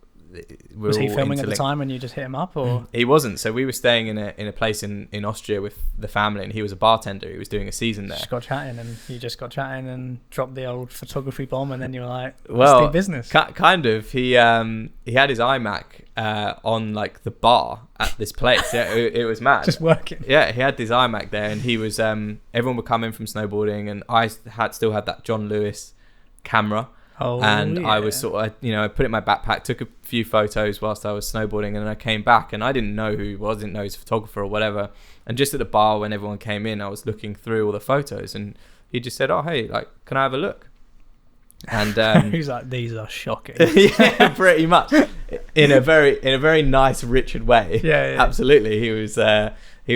Was he filming at the time and you just hit him up, or? He wasn't. So we were staying in a place in Austria with the family, and he was a bartender. He was doing a season there. Just got chatting and dropped the old photography bomb, and then you were like, let's do business. Kind of. He had his iMac on like the bar at this place. Yeah, it was mad. Just working. Yeah, he had his iMac there, and he was everyone would come in from snowboarding, and I still had that John Lewis camera. I was sort of, I put it in my backpack, took a few photos whilst I was snowboarding, and then I came back, and I didn't know who he was, didn't know he was a photographer or whatever. And just at the bar when everyone came in, I was looking through all the photos, and he just said, "Oh, hey, like, can I have a look?" And he's like, "These are shocking." Yeah, pretty much, in a very nice Richard way. Yeah. Absolutely. He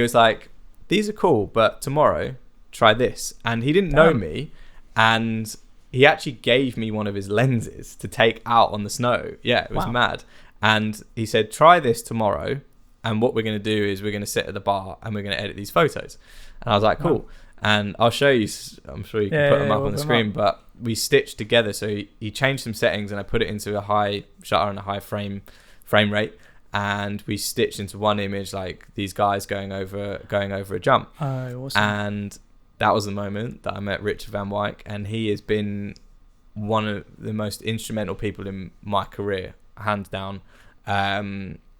was like, "These are cool, but tomorrow try this." And he didn't know me, and he actually gave me one of his lenses to take out on the snow. Yeah, it was mad. And he said, "Try this tomorrow, and what we're going to do is we're going to sit at the bar and we're going to edit these photos." And I was like, "Cool." Wow. And I'll show you. I'm sure you can put them up on the screen. But we stitched together. So he changed some settings, and I put it into a high shutter and a high frame rate, and we stitched into one image like these guys going over a jump. Oh, awesome! And that was the moment that I met Richard Van Wyck, and he has been one of the most instrumental people in my career, hands down.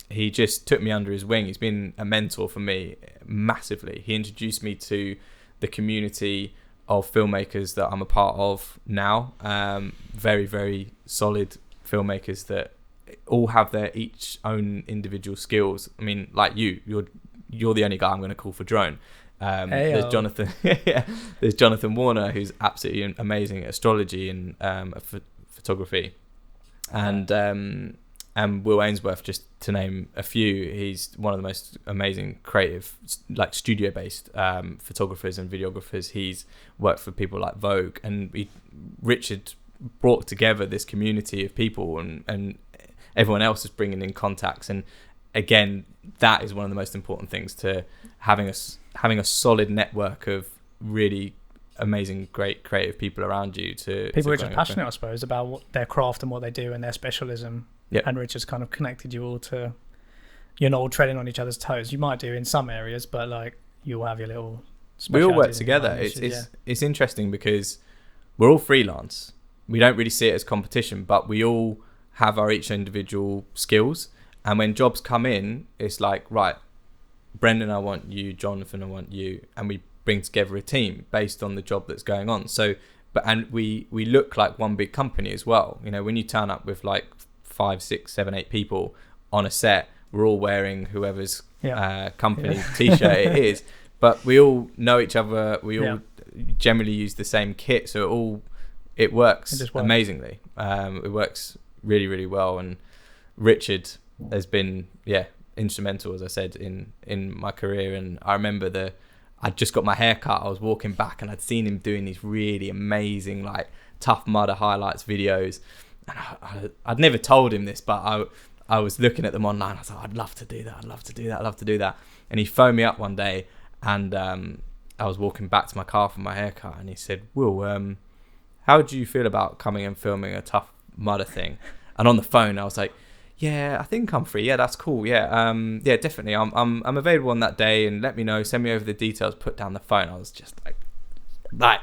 He just took me under his wing. He's been a mentor for me massively. He introduced me to the community of filmmakers that I'm a part of now. Very, very solid filmmakers that all have their each own individual skills. I mean, like you're the only guy I'm going to call for drone. There's Jonathan. There's Jonathan Warner, who's absolutely amazing at astrology and photography, and Will Ainsworth, just to name a few. He's one of the most amazing creative, like studio-based photographers and videographers. He's worked for people like Vogue, and Richard brought together this community of people, and everyone else is bringing in contacts. And again, that is one of the most important things to having a solid network of really amazing, great creative people around you. People who are just passionate, I suppose, about their craft and what they do and their specialism. Yep. And Richard's kind of connected you all to. You're not all treading on each other's toes. You might do in some areas, but like you'll have your little. We all work together. It's interesting because we're all freelance. We don't really see it as competition, but we all have our each individual skills. And when jobs come in, it's like, right, Brendan, I want you, Jonathan, I want you, and we bring together a team based on the job that's going on. So, and we look like one big company as well. When you turn up with like 5, 6, 7, 8 people on a set, we're all wearing whoever's company t-shirt it is, but we all know each other. We all generally use the same kit, so it works amazingly. It works really, really well. And Richard has been instrumental, as I said, in my career. And I remember I'd just got my hair cut. I was walking back and I'd seen him doing these really amazing like Tough Mudder highlights videos, and I'd never told him this, but I was looking at them online. I was like, I'd love to do that. And he phoned me up one day, and I was walking back to my car for my haircut, and he said, "Will, how do you feel about coming and filming a Tough Mudder thing?" And on the phone I was like, "Yeah, I think I'm free. Yeah, that's cool. Yeah, definitely. I'm available on that day, and let me know. Send me over the details." Put down the phone. I was just like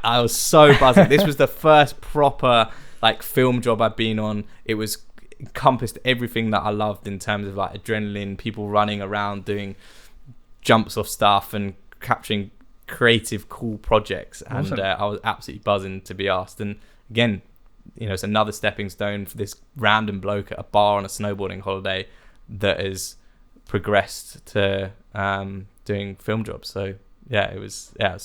I was so buzzing. This was the first proper like film job I'd been on. It was encompassed everything that I loved in terms of like adrenaline, people running around doing jumps off stuff and capturing creative, cool projects. Awesome. And I was absolutely buzzing to be asked. And again, it's another stepping stone for this random bloke at a bar on a snowboarding holiday that has progressed to doing film jobs. So yeah, it was a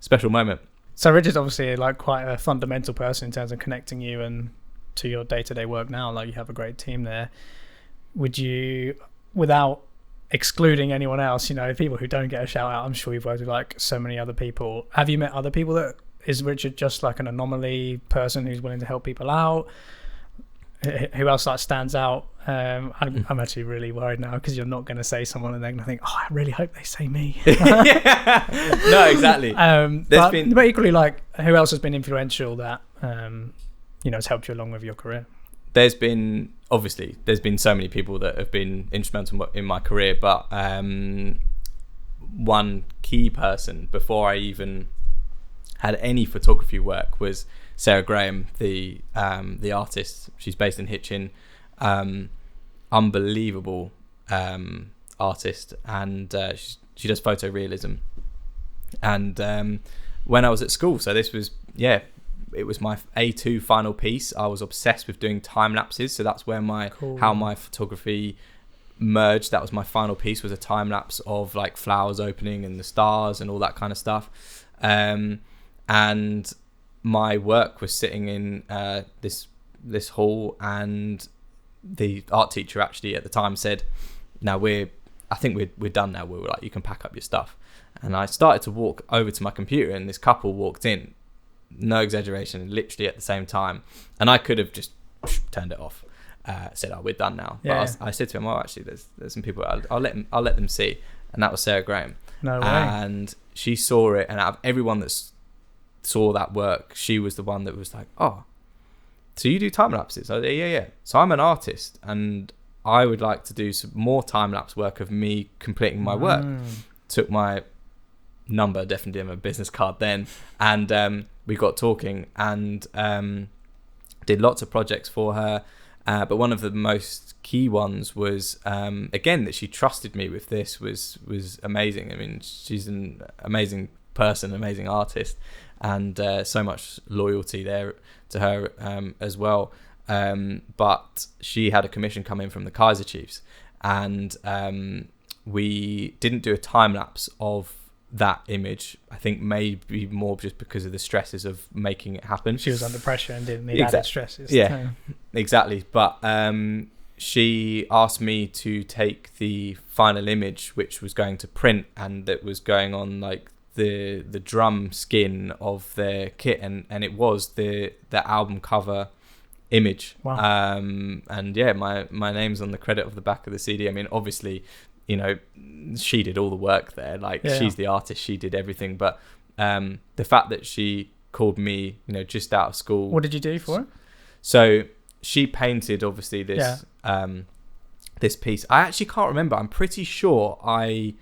special moment. So Richard's obviously like quite a fundamental person in terms of connecting you and to your day-to-day work now. Like, you have a great team there. Would you, without excluding anyone else, people who don't get a shout out, I'm sure you've worked with like so many other people. Have you met other people that, is Richard just like an anomaly person who's willing to help people out? Who else like stands out? I'm actually really worried now because you're not going to say someone and they're going to think, oh, I really hope they say me. Yeah. No, exactly. But equally, like, who else has been influential that has helped you along with your career? There's been so many people that have been instrumental in my career, but one key person before I even had any photography work was Sarah Graham, the artist. She's based in Hitchin. Unbelievable artist, and she does photorealism. And when I was at school, so this was it was my A2 final piece. I was obsessed with doing time lapses, so that's where how my photography merged. That was my final piece, was a time lapse of like flowers opening and the stars and all that kind of stuff. And my work was sitting in this hall, and the art teacher actually at the time said, "Now I think we're done now. We were like, you can pack up your stuff." And I started to walk over to my computer, and this couple walked in. No exaggeration, literally at the same time. And I could have just turned it off, said, "Oh, we're done now." Yeah. But I said to him, "Oh, actually, there's some people. I'll let them see." And that was Sarah Graham. No way. And she saw it, and out of everyone that saw that work, she was the one that was like, "Oh, so you do time lapses?" I said, yeah. So I'm an artist, and I would like to do some more time lapse work of me completing my work. Took my number, definitely didn't have a business card then, and we got talking, and did lots of projects for her. But one of the most key ones was, again, that she trusted me with this was amazing. I mean, she's an amazing person, amazing artist, and so much loyalty there to her as well. But she had a commission come in from the Kaiser Chiefs, and we didn't do a time lapse of that image. I think maybe more just because of the stresses of making it happen. She was under pressure and didn't need added stresses. Yeah, exactly. But she asked me to take the final image, which was going to print, and that was going on like the drum skin of their kit, and it was the album cover image. Wow. And yeah, my name's on the credit of the back of the CD. I mean, obviously, she did all the work there. She's the artist, she did everything. But the fact that she called me, just out of school. What did you do for her? So she painted, obviously, this this piece. I actually can't remember. I'm pretty sure I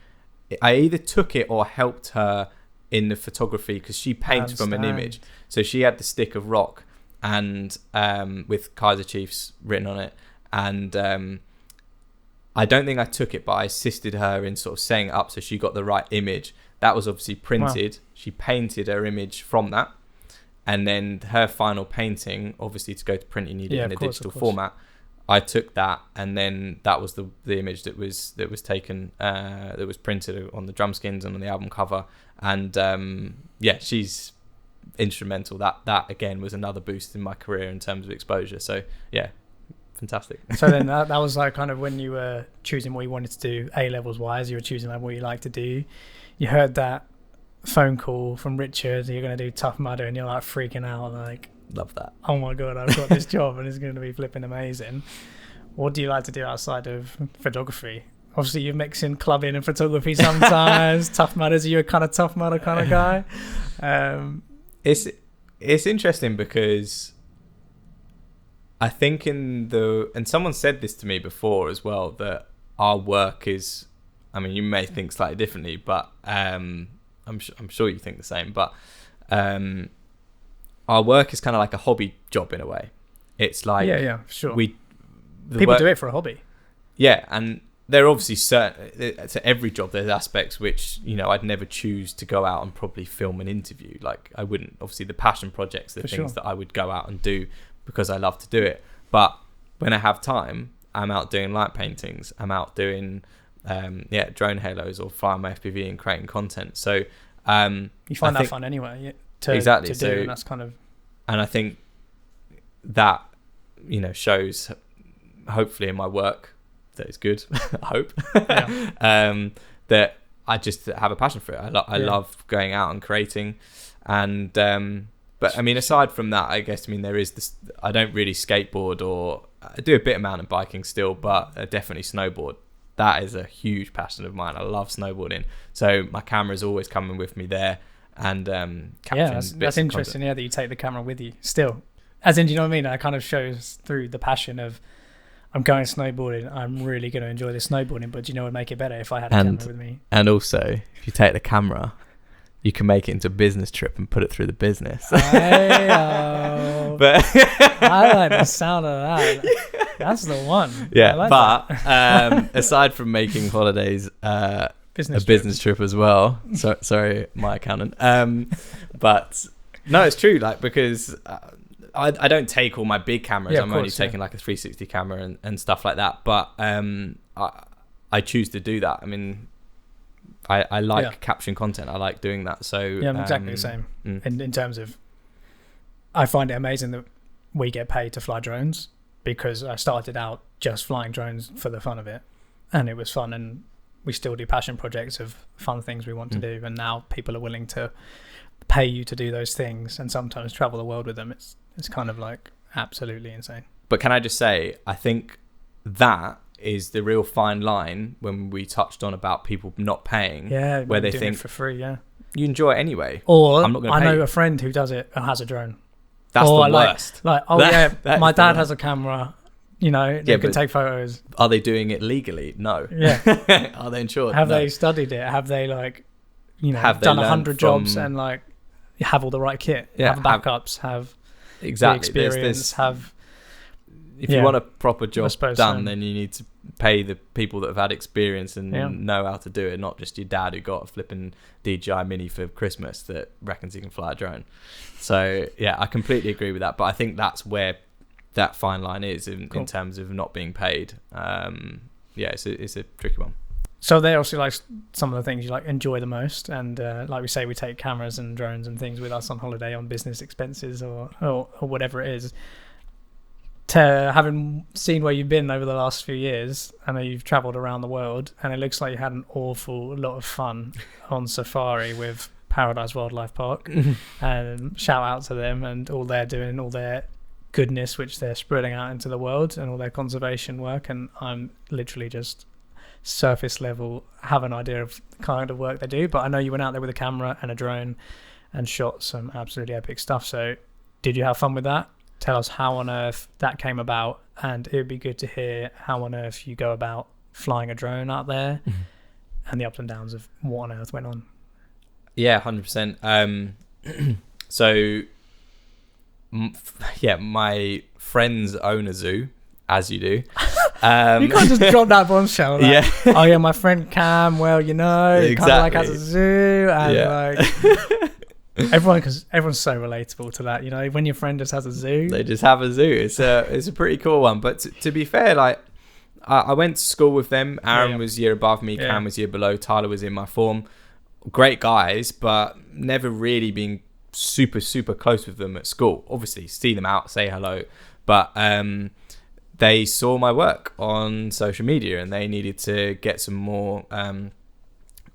either took it or helped her in the photography, because she paints from an image. So she had the stick of rock and with Kaiser Chiefs written on it, and I don't think I took it, but I assisted her in sort of setting it up so she got the right image. That was obviously printed. Wow. She painted her image from that, and then her final painting, obviously to go to print, you need it in a digital format. I took that, and then that was the image that was taken, that was printed on the drum skins and on the album cover. And she's instrumental. That again was another boost in my career in terms of exposure. So yeah, fantastic. So then that was like kind of when you were choosing what you wanted to do A-levels wise, you were choosing like what you like to do. You heard that phone call from Richard, you're going to do Tough Mudder, and you're like freaking out, like, love that. Oh my God, I've got this job and it's going to be flipping amazing. What do you like to do outside of photography? Obviously, you're mixing clubbing and photography sometimes. Tough Mudders, are you a kind of Tough Mudder kind of guy? It's interesting because I think and someone said this to me before as well, that our work is, I mean, you may think slightly differently, but I'm sure you think the same, but our work is kind of like a hobby job in a way. It's like, yeah, sure. People do it for a hobby. Yeah, and there are obviously certain, to every job there's aspects which, I'd never choose to go out and probably film an interview. Like, I wouldn't. Obviously the passion projects, the things that I would go out and do. because I love to do it. But when I have time, I'm out doing light paintings. I'm out doing drone halos or flying my FPV and creating content. So you find that fun anyway to do, and that's kind of. And I think that shows hopefully in my work that it's good. I hope that I just have a passion for it. I love going out and creating, and but I mean, aside from that, I guess there is this. I don't really skateboard, or I do a bit of mountain biking still, but definitely snowboard. That is a huge passion of mine. I love snowboarding, so my camera's always coming with me there, and capturing that's interesting. Yeah, that you take the camera with you still, as in, do you know what I mean? That kind of shows through the passion of. I'm going snowboarding. I'm really going to enjoy this snowboarding, but do you know what would make it better if I had a camera with me? And also, if you take the camera, you can make it into a business trip and put it through the business. But I like the sound of that. That's the one. Yeah, like aside from making holidays business trip as well. So, sorry, my accountant. But no, it's true. Like, because I don't take all my big cameras. I'm only taking like a 360 camera and stuff like that. But I choose to do that. I mean, I like capturing content. I like doing that. So yeah, I'm exactly the same. In terms of, I find it amazing that we get paid to fly drones, because I started out just flying drones for the fun of it, and it was fun. And we still do passion projects of fun things we want to do. And now people are willing to pay you to do those things, and sometimes travel the world with them. It's kind of like absolutely insane. But can I just say, I think that is the real fine line when we touched on about people not paying. Yeah, where they think it for free. Yeah, you enjoy it anyway. Or I'm not going to pay. I know a friend who does it and has a drone. That's the worst. My dad has a camera. They can take photos. Are they doing it legally? No. Yeah. Are they insured? Have they studied it? Have they done 100 jobs and have all the right kit? Yeah, have backups. Have exactly the experience. If you want a proper job done, then you need to pay the people that have had experience and know how to do it, not just your dad who got a flipping DJI Mini for Christmas that reckons he can fly a drone. So yeah, I completely agree with that. But I think that's where that fine line is in terms of not being paid. It's a tricky one. So they're also like some of the things you enjoy the most, and like we say, we take cameras and drones and things with us on holiday on business expenses or whatever it is. Having seen where you've been over the last few years, I know you've travelled around the world, and it looks like you had an awful lot of fun on safari with Paradise Wildlife Park. And shout out to them and all they're doing, all their goodness which they're spreading out into the world, and all their conservation work. And I'm literally just surface level, have an idea of the kind of work they do, but I know you went out there with a camera and a drone and shot some absolutely epic stuff. So did you have fun with that? Tell us how on earth that came about, and it would be good to hear how on earth you go about flying a drone out there and the ups and downs of what on earth went on. Yeah, 100%. So my friends own a zoo, as you do. You can't just drop that bombshell. My friend Cam, exactly. Kind of has a zoo, and everyone's so relatable to that. When your friend just has a zoo, they just have a zoo. It's a pretty cool one. But to be fair, I went to school with them. Aaron was year above me, Cam was year below, Tyler was in my form. Great guys, but never really been super, super close with them at school. Obviously, see them out, say hello. But they saw my work on social media, and they needed to get some more...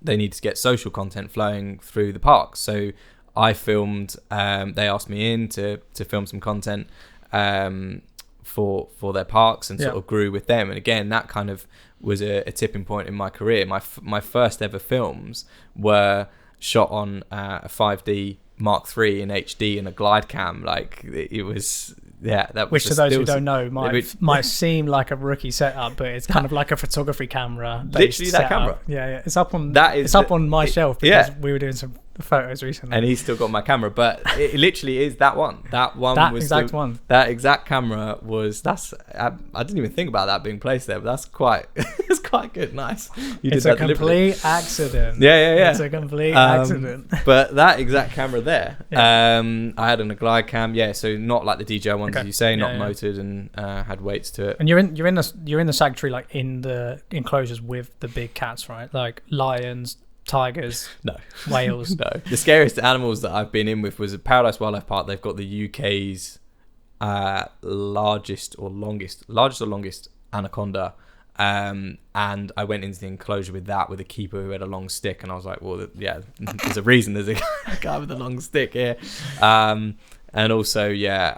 they needed to get social content flowing through the park. So I filmed... they asked me in to film some content for their parks, and sort of grew with them. And again, that kind of was a tipping point in my career. My first ever films were shot on a 5D Mark III in HD and a glide cam. It was... Yeah, that was which to those who don't know might seem like a rookie setup, but it's kind of like a photography camera. Literally that camera. Yeah, it's up on up on my shelf because we were doing some the photos recently. And he's still got my camera, but it literally is that one. That one. That exact camera was. I didn't even think about that being placed there, but that's quite. It's quite good. Nice. It's a complete accident. Yeah. It's a complete accident. But that exact camera there, I had a glide cam. Yeah, so not like the DJI ones, as you say, not motored and had weights to it. And you're in the sanctuary, like in the enclosures with the big cats, right? Like lions, tigers, whales. No. The scariest animals that I've been in with was at Paradise Wildlife Park. They've got the UK's largest or longest anaconda. And I went into the enclosure with a keeper who had a long stick, and I was like, well, yeah, there's a reason there's a guy with a long stick here. And also,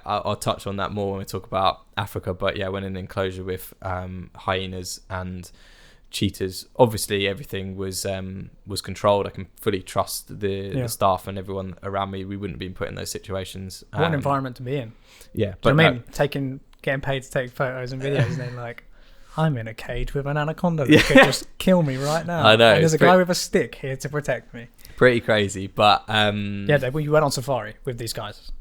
I'll touch on that more when we talk about Africa, but yeah, I went in an enclosure with hyenas and cheetahs. Obviously everything was controlled. I can fully trust the staff and everyone around me. We wouldn't have been put in those situations. What an environment to be in. Yeah, but getting paid to take photos and videos, and then like, I'm in a cage with an anaconda that could just kill me right now. I know. And there's a guy with a stick here to protect me. Pretty crazy, but you went on safari with these guys.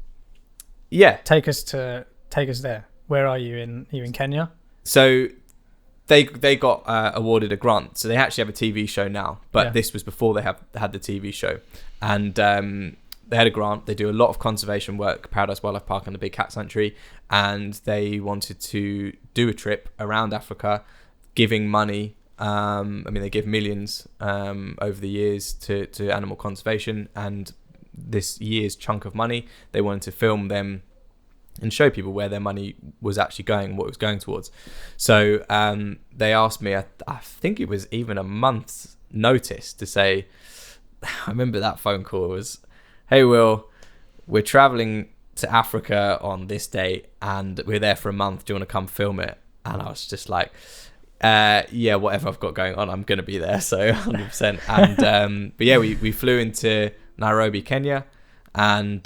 Yeah, take us there. Where are you in? Are you in Kenya? So they got awarded a grant, so they actually have a TV show now. But this was before they had the TV show, and they had a grant. They do a lot of conservation work, Paradise Wildlife Park and the Big Cat Sanctuary, and they wanted to do a trip around Africa, giving money. They give millions over the years to animal conservation, and this year's chunk of money, they wanted to film them and show people where their money was actually going, what it was going towards. So they asked me, I think it was even a month's notice to say, I remember that phone call was, hey Will, we're traveling to Africa on this date and we're there for a month, do you want to come film it? And I was just like, yeah, whatever I've got going on, I'm going to be there, so 100%. And but yeah, we flew into Nairobi, Kenya, and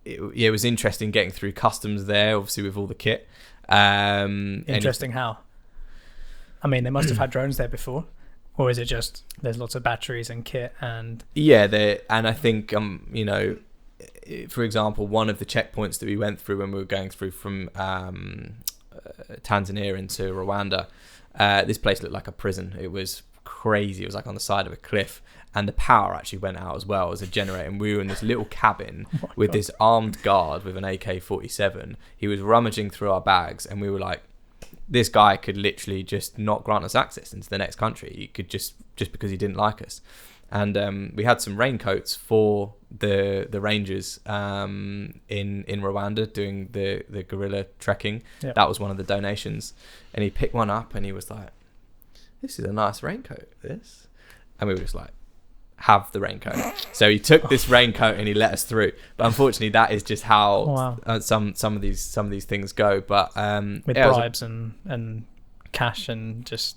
it was interesting getting through customs there, obviously with all the kit. Interesting how? I mean, they must have had drones there before, or is it just there's lots of batteries and kit and? Yeah, and I think for example, one of the checkpoints that we went through when we were going through from Tanzania into Rwanda, this place looked like a prison. It was crazy. It was like on the side of a cliff, and the power actually went out as well as a generator, and we were in this little cabin with this armed guard with an AK-47. He was rummaging through our bags, and we were like, this guy could literally just not grant us access into the next country. He could just because he didn't like us. And we had some raincoats for the rangers in Rwanda doing the guerrilla trekking. Yep. That was one of the donations, and he picked one up and he was like, this is a nice raincoat, this. And we were just like, have the raincoat. So he took this raincoat and he let us through. But unfortunately, that is just how some of these things go. But with bribes and cash and just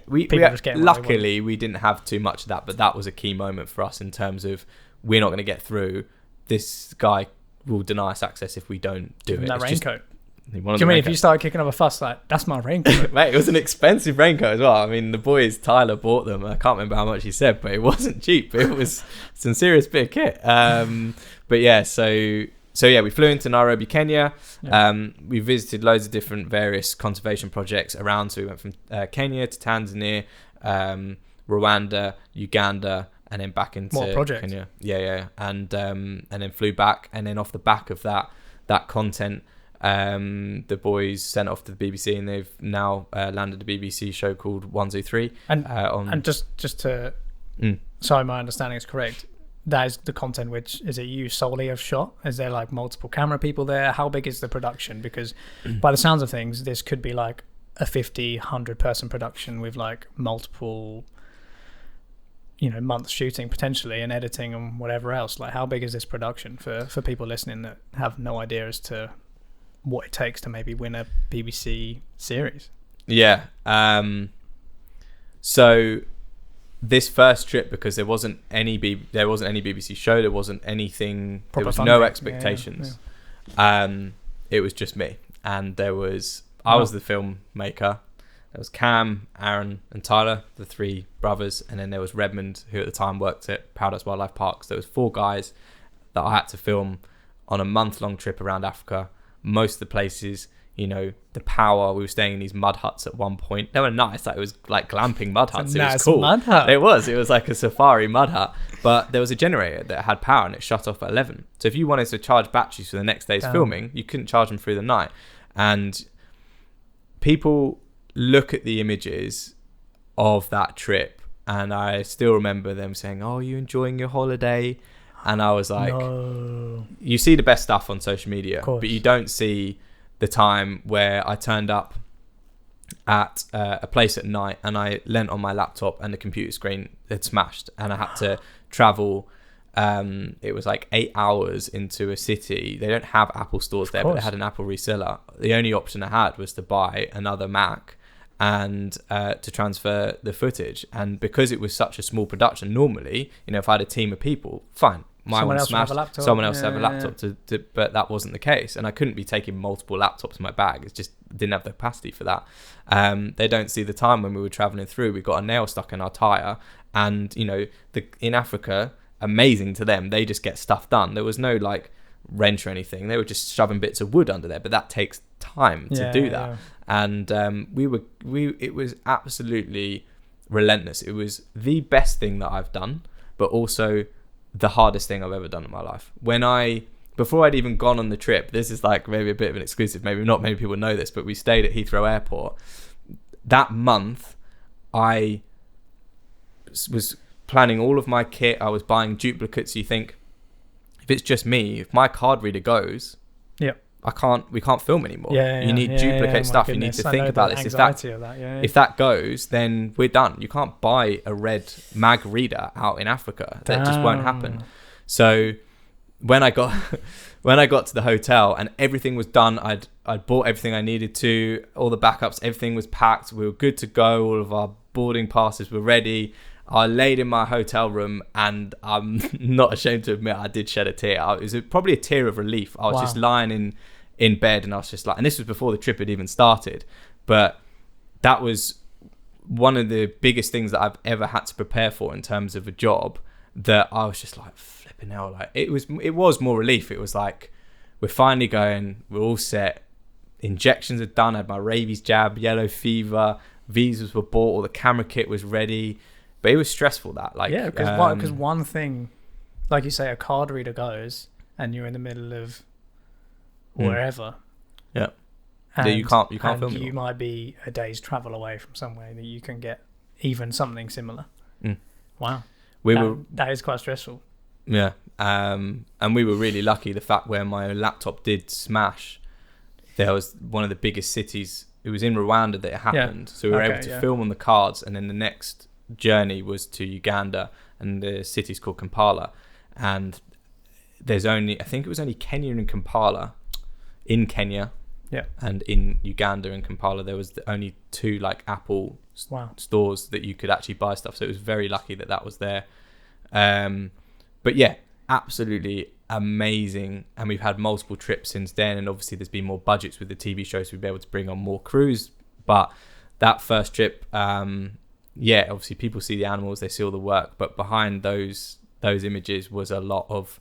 we luckily we didn't have too much of that. But that was a key moment for us in terms of we're not going to get through. This guy will deny us access if we don't do it. That raincoat. Do you mean if you started kicking up a fuss like, that's my raincoat? Mate, it was an expensive raincoat as well. I mean, the boys, Tyler bought them. I can't remember how much he said, but it wasn't cheap. It was some serious bit of kit. But yeah, so we flew into Nairobi, Kenya. Yeah. We visited loads of different various conservation projects around. So we went from Kenya to Tanzania, Rwanda, Uganda, and then back into Kenya. Yeah. And then flew back, and then off the back of that content, the boys sent off to the BBC, and they've now landed a BBC show called 123. And just to so my understanding is correct, that is the content which is it you solely have shot? Is there like multiple camera people there? How big is the production? Because by the sounds of things, this could be like a 50-100 person production with like multiple months shooting potentially and editing and whatever else. Like, how big is this production for people listening that have no idea as to what it takes to maybe win a BBC series? Yeah. So this first trip, because there wasn't any BBC show, there wasn't anything, there was no expectations. Yeah. It was just me, and I was the filmmaker. There was Cam, Aaron, and Tyler, the 3 brothers, and then there was Redmond, who at the time worked at Paradise Wildlife Park. So there was 4 guys that I had to film on a month-long trip around Africa. Most of the places, you know, the power. We were staying in these mud huts at one point. They were nice. Like, it was like glamping mud huts. It was cool. Mud hut. It was like a safari mud hut. But there was a generator that had power and it shut off at 11. So if you wanted to charge batteries for the next day's filming, you couldn't charge them through the night. And people look at the images of that trip, and I still remember them saying, "Oh, are you enjoying your holiday?" And I was like, no. You see the best stuff on social media, Of course. but you don't see the time where I turned up at a place at night and I leant on my laptop and the computer screen had smashed and I had to travel. It was like 8 hours into a city. They don't have Apple stores there, but they had an Apple reseller. The only option I had was to buy another Mac and to transfer the footage. And because it was such a small production, normally, you know, if I had a team of people, fine. Someone else have a laptop. Someone else have a laptop but that wasn't the case, and I couldn't be taking multiple laptops in my bag. It just didn't have the capacity for that. They don't see the time when we were traveling through. We got a nail stuck in our tire, and you know, in Africa, amazing to them, they just get stuff done. There was no like wrench or anything. They were just shoving bits of wood under there, but that takes time to do that. Yeah. And it was absolutely relentless. It was the best thing that I've done, but also the hardest thing I've ever done in my life. Before I'd even gone on the trip, this is like maybe a bit of an exclusive, maybe not many people know this, but we stayed at Heathrow Airport. That month, I was planning all of my kit. I was buying duplicates. You think, if it's just me, if my card reader goes, we can't film anymore. You need duplicate stuff. You need to think about this. If that goes, then we're done. You can't buy a red mag reader out in Africa. That just won't happen. So when I got to the hotel and everything was done, I'd bought everything I needed to, all the backups, everything was packed. We were good to go. All of our boarding passes were ready. I laid in my hotel room, and I'm not ashamed to admit I did shed a tear. It was probably a tear of relief. I was just lying in bed, and I was just like, and this was before the trip had even started, but that was one of the biggest things that I've ever had to prepare for in terms of a job, that I was just like, flipping hell. Like, it was more relief. It was like, we're finally going, we're all set, injections are done, I had my rabies jab, yellow fever, visas were bought, all the camera kit was ready. But it was stressful, that. Like, yeah, because one thing, like you say, a card reader goes and you're in the middle of wherever. Yeah. And you can't film it. You might be a day's travel away from somewhere that you can get even something similar. Wow. That is quite stressful. Yeah. And we were really lucky. The fact where my laptop did smash, there was one of the biggest cities. It was in Rwanda that it happened. Yeah. So we were able to film on the cards, and then the next journey was to Uganda, and the city's called Kampala, and I think it was only Kenya and Kampala. In Kenya and in Uganda and Kampala, there was only 2 like Apple stores that you could actually buy stuff, so it was very lucky that was there. But yeah, absolutely amazing, and we've had multiple trips since then, and obviously there's been more budgets with the TV show, so we'll be able to bring on more crews. But that first trip, obviously people see the animals, they see all the work, but behind those images was a lot of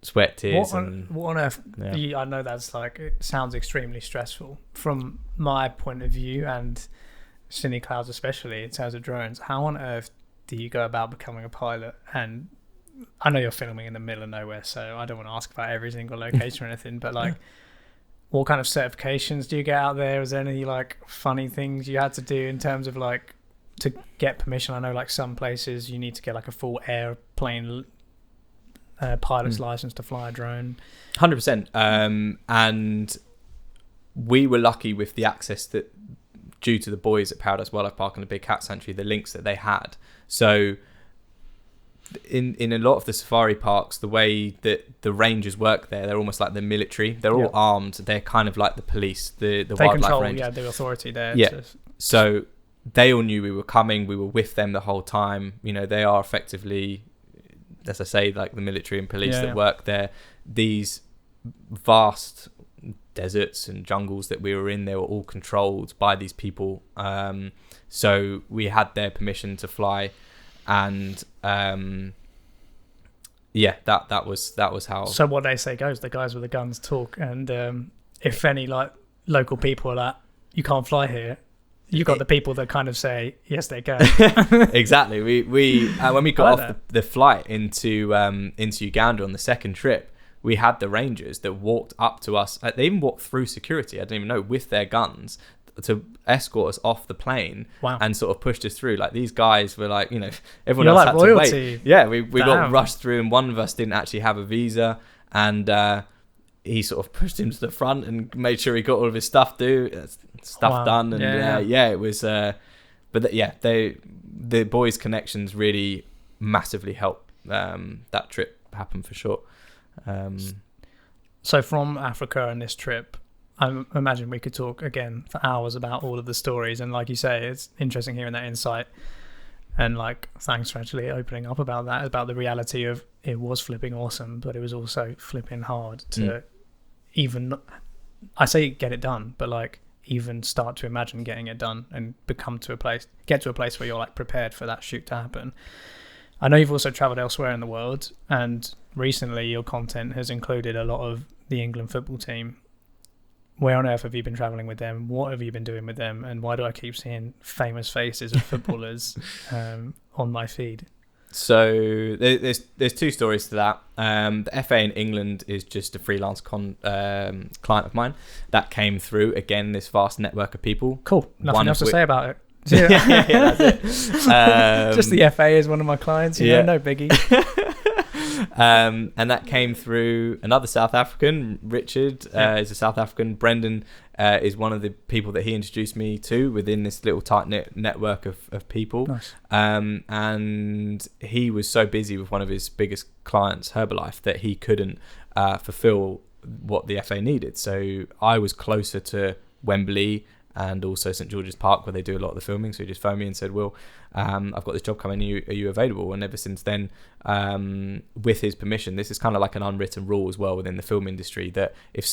sweat, tears. What on earth? I know that's like, it sounds extremely stressful from my point of view, and Cine Clouds especially in terms of drones. How on earth do you go about becoming a pilot? And I know you're filming in the middle of nowhere, so I don't want to ask about every single location or anything, but like, what kind of certifications do you get out there? Is there any like funny things you had to do in terms of like, to get permission? I know like some places you need to get like a full airplane pilot's license to fly a drone. 100%. And we were lucky with the access that, due to the boys at Paradise Wildlife Park and the Big Cat Sanctuary, the links that they had. So in a lot of the safari parks, the way that the rangers work there, they're almost like the military. They're all armed. They're kind of like the police, the wildlife control, rangers. the authority there. Yeah. So they all knew we were coming. We were with them the whole time. You know, they are effectively, as I say, like the military and police that work there. These vast deserts and jungles that we were in. They were all controlled by these people. So we had their permission to fly, and that was how. So what they say goes. The guys with the guns talk, and if any like local people are like, you can't fly here, you got the people that kind of say yes they can. Exactly. We when we got off the flight into Uganda on the second trip, we had the rangers that walked up to us. They even walked through security, I didn't even know, with their guns to escort us off the plane. Wow. And sort of pushed us through. Like, these guys were like, everyone You're else like had royalty. to wait. Yeah, we got Damn. rushed through, and one of us didn't actually have a visa, and he sort of pushed him to the front and made sure he got all of his stuff done. And it was the boys' connections really massively helped that trip happen, for sure. So from Africa and this trip, I imagine we could talk again for hours about all of the stories, and like you say, it's interesting hearing that insight, and like, thanks for actually opening up about that, about the reality of it was flipping awesome, but it was also flipping hard to even, I say get it done, but like even start to imagine getting it done and get to a place where you're like prepared for that shoot to happen. I know you've also traveled elsewhere in the world, and recently your content has included a lot of the England football team. Where on earth have you been traveling with them? What have you been doing with them? And why do I keep seeing famous faces of footballers on my feed? So there's two stories to that. The FA in England is just a freelance client of mine that came through, again, this vast network of people. Cool. Nothing else to say about it. Yeah, that's it. Just the FA is one of my clients. No biggie. And that came through another South African, Richard, is a South African. Brendan is one of the people that he introduced me to within this little tight-knit network of people. Nice. And he was so busy with one of his biggest clients, Herbalife, that he couldn't fulfill what the FA needed. So I was closer to Wembley and also St George's Park, where they do a lot of the filming. So he just phoned me and said, Will, I've got this job coming, are you available? And ever since then, with his permission, this is kind of like an unwritten rule as well within the film industry, that if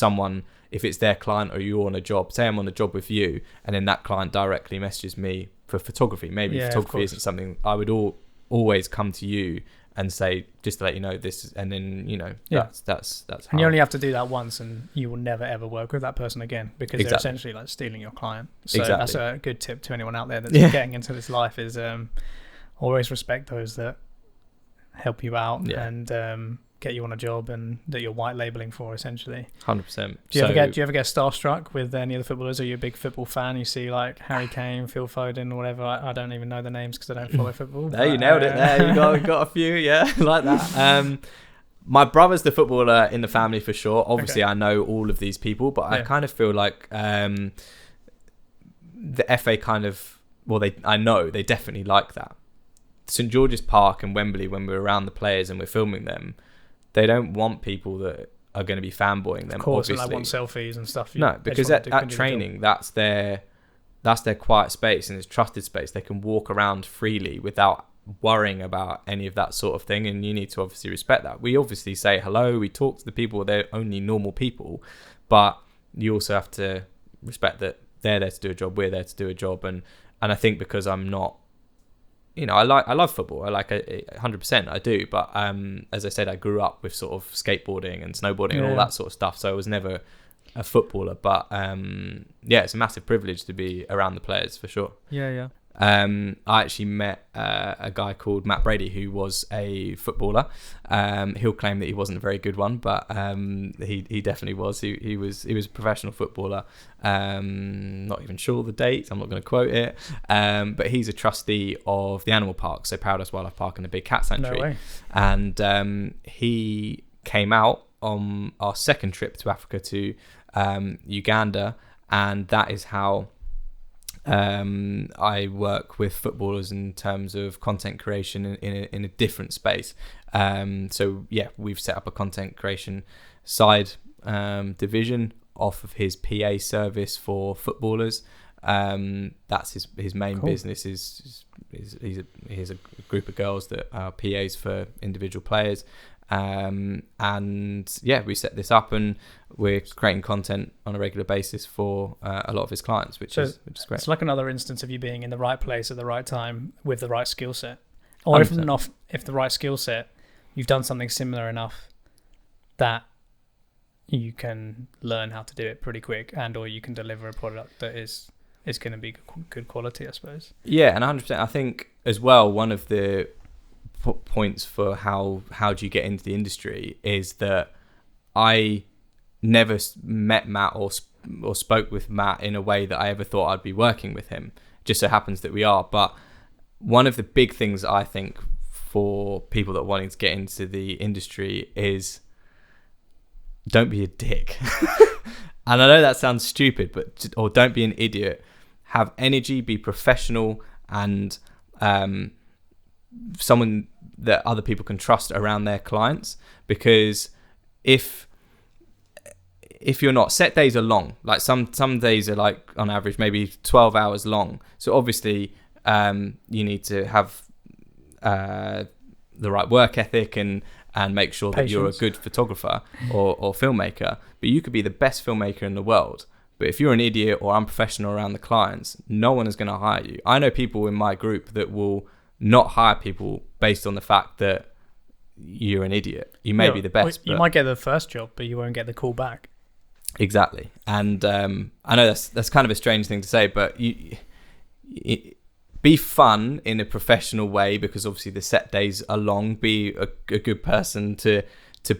it's their client or you're on a job, say I'm on a job with you, and then that client directly messages me for photography, maybe photography isn't something, I would always come to you and say, just to let you know this, and then that's how. And you only have to do that once, and you will never ever work with that person again, because they're essentially like stealing your client. So that's a good tip to anyone out there that's getting into this life, is always respect those that help you out and get you on a job and that you're white labeling for, essentially. 100%. Do you ever get starstruck with any of the footballers? Are you a big football fan? You see like Harry Kane, Phil Foden, or whatever. I don't even know the names because I don't follow football. No, you nailed it there. You got a few, like that. My brother's the footballer in the family for sure. Obviously, I know all of these people, but I kind of feel like the FA kind of, I know they definitely like that. St George's Park and Wembley, when we're around the players and we're filming them, they don't want people that are going to be fanboying them. Of course, obviously. and I want selfies and stuff. No, because at training, that's their quiet space, and it's trusted space. They can walk around freely without worrying about any of that sort of thing, and you need to obviously respect that. We obviously say hello, we talk to the people, they're only normal people, but you also have to respect that they're there to do a job, we're there to do a job, and I think because I'm not, I love football. I like it 100%. I do. But as I said, I grew up with sort of skateboarding and snowboarding and all that sort of stuff. So I was never a footballer. But it's a massive privilege to be around the players for sure. Yeah. I actually met a guy called Matt Brady, who was a footballer. He'll claim that he wasn't a very good one, but he definitely was. He was a professional footballer. Not even sure the dates. I'm not going to quote it. But he's a trustee of the animal park, so Paradise Wildlife Park and the Big Cat Sanctuary. No way. And he came out on our second trip to Africa to Uganda, and that is how I work with footballers in terms of content creation in a different space. So we've set up a content creation side division off of his PA service for footballers. That's his main business. He's a group of girls that are PAs for individual players, And yeah, we set this up and we're creating content on a regular basis for a lot of his clients, which is great. It's like another instance of you being in the right place at the right time with the right skill set, or if the right skill set, you've done something similar enough that you can learn how to do it pretty quick, and or you can deliver a product that is going to be good quality, I suppose. Yeah, and 100%. I think as well, one of the points for how do you get into the industry is that I never met Matt or spoke with Matt in a way that I ever thought I'd be working with him. Just so happens that we are. But one of the big things I think for people that are wanting to get into the industry is don't be a dick. And I know that sounds stupid, or don't be an idiot. Have energy, be professional, and someone that other people can trust around their clients. Because if you're not, set days are long. Like some days are like on average maybe 12 hours long. So obviously you need to have the right work ethic and make sure that you're a good photographer or filmmaker. But you could be the best filmmaker in the world, but if you're an idiot or unprofessional around the clients, no one is going to hire you. I know people in my group that will not hire people based on the fact that you're an idiot. You may be the best, you might get the first job, but you won't get the call back. Exactly. And I know that's kind of a strange thing to say, but be fun in a professional way, because obviously the set days are long. Be a good person to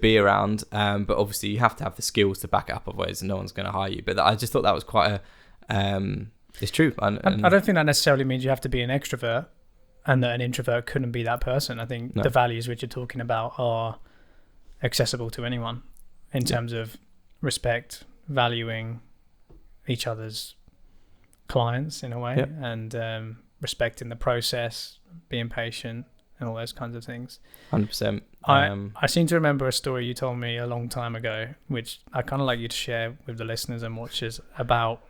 be around, but obviously you have to have the skills to back it up, otherwise no one's going to hire you. But I just thought that was quite it's true. I don't think that necessarily means you have to be an extrovert and that an introvert couldn't be that person. I think the values which you're talking about are accessible to anyone in terms of respect, valuing each other's clients in a way, and respecting the process, being patient, and all those kinds of things. 100%. I seem to remember a story you told me a long time ago, which I kind of like you to share with the listeners and watchers, about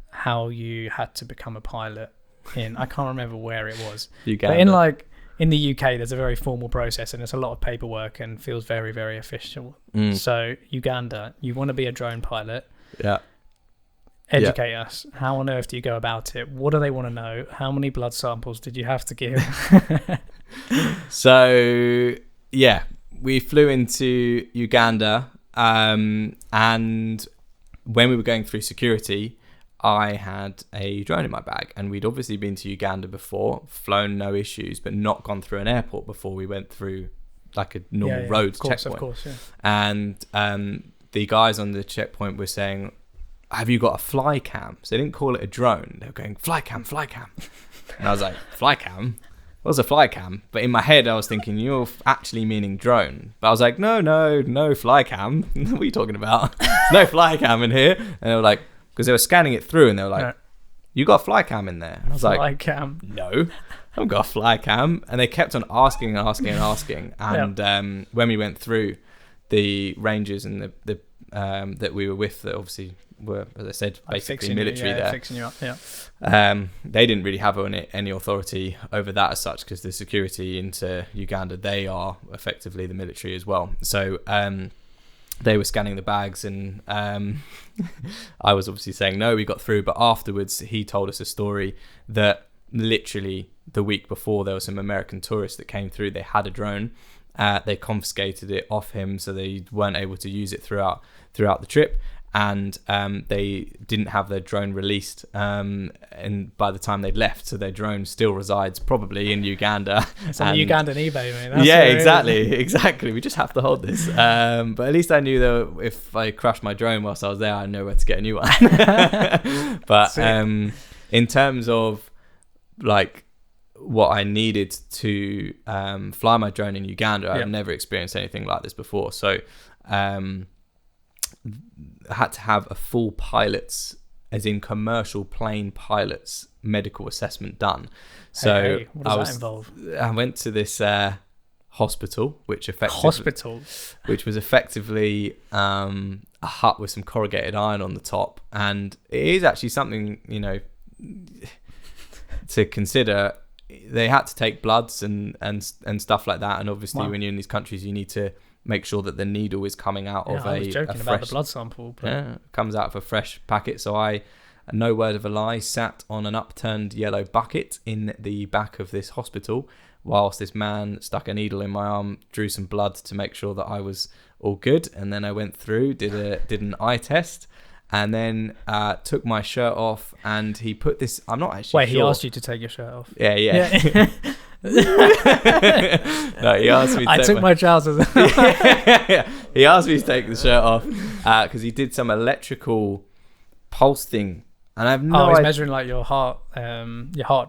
how you had to become a pilot in, I can't remember where it was, Uganda. But in the UK, there's a very formal process and it's a lot of paperwork and feels very, very official. So Uganda, you want to be a drone pilot. Yeah. Educate us. How on earth do you go about it? What do they want to know? How many blood samples did you have to give? So, yeah, we flew into Uganda, and when we were going through security, I had a drone in my bag, and we'd obviously been to Uganda before, flown no issues, but not gone through an airport before we went through like a normal road checkpoint. Of course, yeah. And the guys on the checkpoint were saying, have you got a fly cam? So they didn't call it a drone. They were going, fly cam. And I was like, fly cam? What's a fly cam? But in my head, I was thinking, you're actually meaning drone. But I was like, no fly cam. What are you talking about? No fly cam in here. And they were like, because they were scanning it through and they were like, you got a fly cam in there? And I was like, fly cam? No, I haven't got a fly cam. And they kept on asking. And when we went through, the rangers and the that we were with, that obviously were, as I said, basically military there. Fixing you up, they didn't really have any authority over that as such, because the security into Uganda, they are effectively the military as well. So they were scanning the bags, and I was obviously saying no, we got through. But afterwards, he told us a story that literally the week before, there were some American tourists that came through. They had a drone. They confiscated it off him, so they weren't able to use it throughout the trip. And they didn't have their drone released, and by the time they'd left, so their drone still resides probably in Uganda. It's on the Ugandan eBay, man. That's exactly. We just have to hold this. But at least I knew that if I crashed my drone whilst I was there, I know where to get a new one. But in terms of like what I needed to fly my drone in Uganda, I've never experienced anything like this before. So I had to have a full pilot's, as in commercial plane pilot's, medical assessment done. So what does that involve? I went to this hospital, which was effectively a hut with some corrugated iron on the top, and it is actually something, to consider. they had to take bloods and stuff like that. And obviously, Wow. when you're in these countries, you need to make sure that the needle is coming out of I was joking a about fresh, the blood sample. But comes out of a fresh packet. So I, no word of a lie, sat on an upturned yellow bucket in the back of this hospital whilst this man stuck a needle in my arm, drew some blood to make sure that I was all good. And then I went through, did an eye test, and then took my shirt off, and he put this, I'm not actually wait, sure. he asked you to take your shirt off? Yeah. No, he asked me to I took my trousers off. He asked me to take the shirt off because he did some electrical pulse thing, and I have no he's idea. measuring like your heart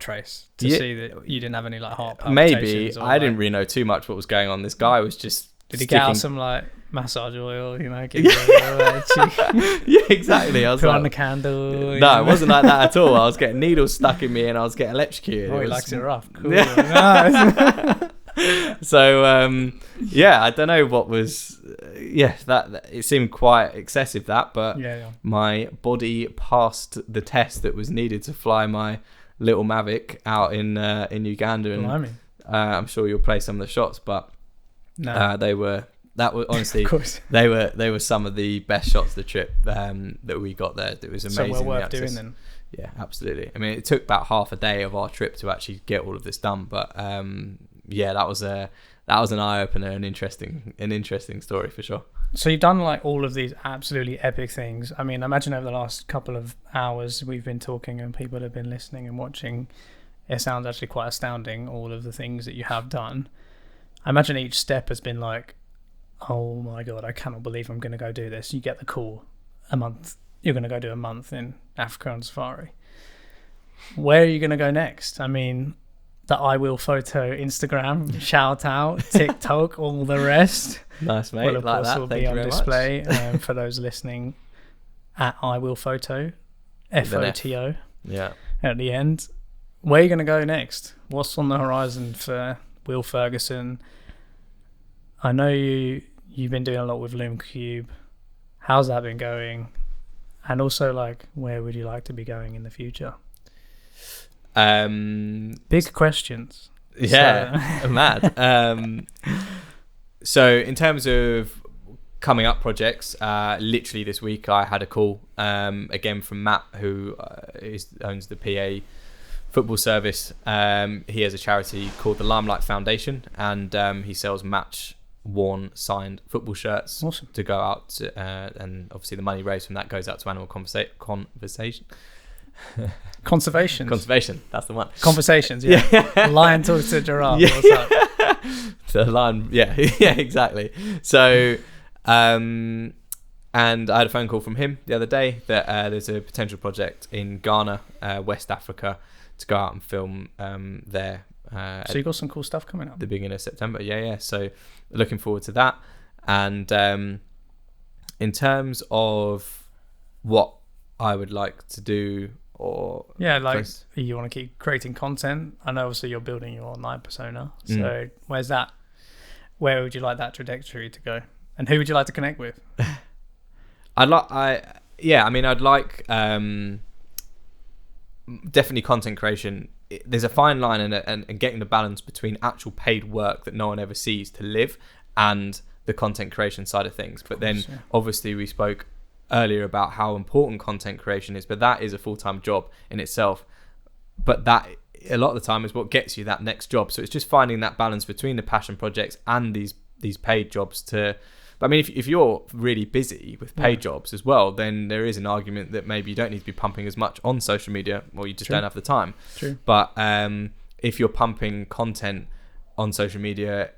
trace to Yeah. see that you didn't have any like heart palpitations. Maybe. Or, I didn't really know too much what was going on. This guy was just Did he get out some like massage oil? Give you Yeah, exactly. I was put like, on the candle. no, it wasn't like that at all. I was getting needles stuck in me, and I was getting electrocuted. Oh, he was, likes it rough. Cool. Yeah. So I don't know what was. That it seemed quite excessive, but Yeah. my body passed the test that was needed to fly my little Mavic out in Uganda, and Blimey. I'm sure you'll play some of the shots, but No. they were. That was honestly, Of course. they were some of the best shots of the trip that we got there. It was amazing. So well worth the access. doing then. Yeah, absolutely. I mean, it took about half a day of our trip to actually get all of this done, but that was an eye opener, an interesting story for sure. So you've done like all of these absolutely epic things. I mean, imagine over the last couple of hours we've been talking and people have been listening and watching. It sounds actually quite astounding, all of the things that you have done. I imagine each step has been like, oh my God, I cannot believe I'm going to go do this. You get the call a month. You're going to go do a month in Africa on safari. Where are you going to go next? I mean, the I Will Photo Instagram, shout out, TikTok, all the rest. Nice, mate. Will, of like course, that. will Thank be you on very display much. for those listening at I Will Photo, FOTO, Yeah. at the end. Where are you going to go next? What's on the horizon for Will Ferguson? I know you've been doing a lot with Loom Cube. How's that been going? And also, like, where would you like to be going in the future? Big questions. Yeah, So. mad. So in terms of coming up projects, literally this week I had a call again from Matt, who owns the PA football service. He has a charity called the Limelight Foundation, and he sells match-worn signed football shirts. Awesome. To go out to, and obviously the money raised from that goes out to animal conservation, that's the one. Conversations, yeah. Lion talks to giraffe. Yeah. What's up? The lion, yeah, exactly. So, and I had a phone call from him the other day that there's a potential project in Ghana, West Africa, to go out and film there. So you got some cool stuff coming up. The beginning of September, yeah. So looking forward to that. And in terms of what I would like to do, or you want to keep creating content. I know obviously you're building your online persona. So where's that? Where would you like that trajectory to go? And who would you like to connect with? I'd like definitely content creation. There's a fine line and getting the balance between actual paid work that no one ever sees to live and the content creation side of things. But then obviously we spoke earlier about how important content creation is, but that is a full-time job in itself. But that a lot of the time is what gets you that next job. So it's just finding that balance between the passion projects and these paid jobs to. But I mean, if you're really busy with paid jobs as well, then there is an argument that maybe you don't need to be pumping as much on social media, or you just don't have the time. True. But if you're pumping content on social media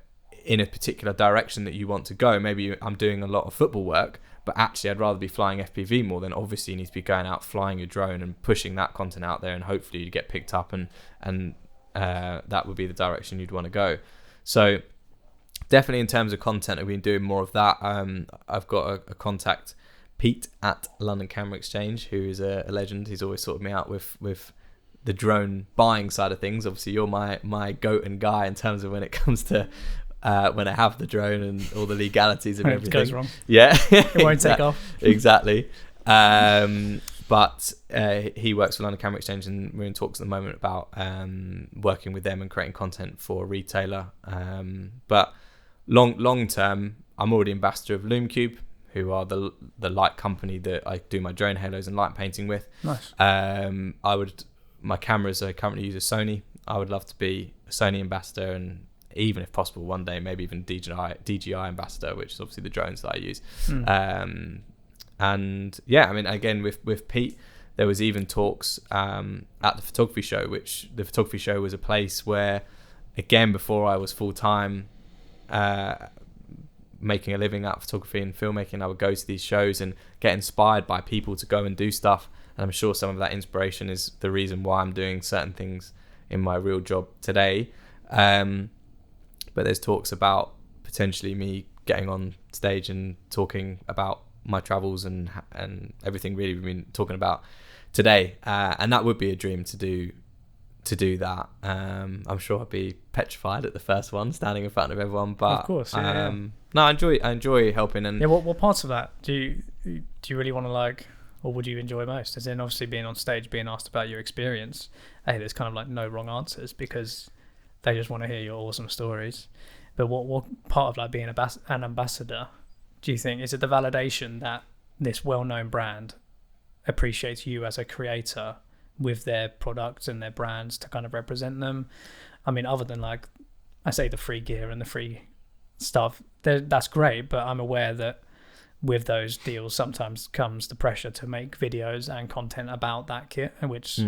in a particular direction that you want to go, maybe I'm doing a lot of football work, but actually I'd rather be flying FPV more, then obviously you need to be going out flying your drone and pushing that content out there, and hopefully you get picked up, and that would be the direction you'd want to go. So definitely in terms of content, I've been doing more of that. I've got a contact, Pete at London Camera Exchange, who is a legend. He's always sorted me out with the drone buying side of things. Obviously you're my goat and guy in terms of when it comes to when I have the drone and all the legalities of everything. It goes wrong. Yeah. It won't take off. Exactly. But he works for London Camera Exchange, and we're in talks at the moment about working with them and creating content for a retailer. But long term, I'm already ambassador of LumeCube, who are the light company that I do my drone halos and light painting with. Nice. My cameras, I currently use a Sony. I would love to be a Sony ambassador, and even if possible one day maybe even DJI ambassador, which is obviously the drones that I use. And yeah, I mean, again, with Pete, there was even talks at the photography show, which the photography show was a place where, again, before I was full-time making a living out of photography and filmmaking, I would go to these shows and get inspired by people to go and do stuff. And I'm sure some of that inspiration is the reason why I'm doing certain things in my real job today. But there's talks about potentially me getting on stage and talking about my travels and everything really we've been talking about today. And that would be a dream to do that. I'm sure I'd be petrified at the first one, standing in front of everyone. But of course, yeah. No, I enjoy helping. And yeah, what parts of that do you really want to like, or would you enjoy most? As in, obviously being on stage, being asked about your experience. Hey, there's kind of like no wrong answers because they just want to hear your awesome stories. But what part of like being an ambassador do you think? Is it the validation that this well-known brand appreciates you as a creator with their products and their brands to kind of represent them? I mean, other than like, I say the free gear and the free stuff, that's great, but I'm aware that with those deals sometimes comes the pressure to make videos and content about that kit, which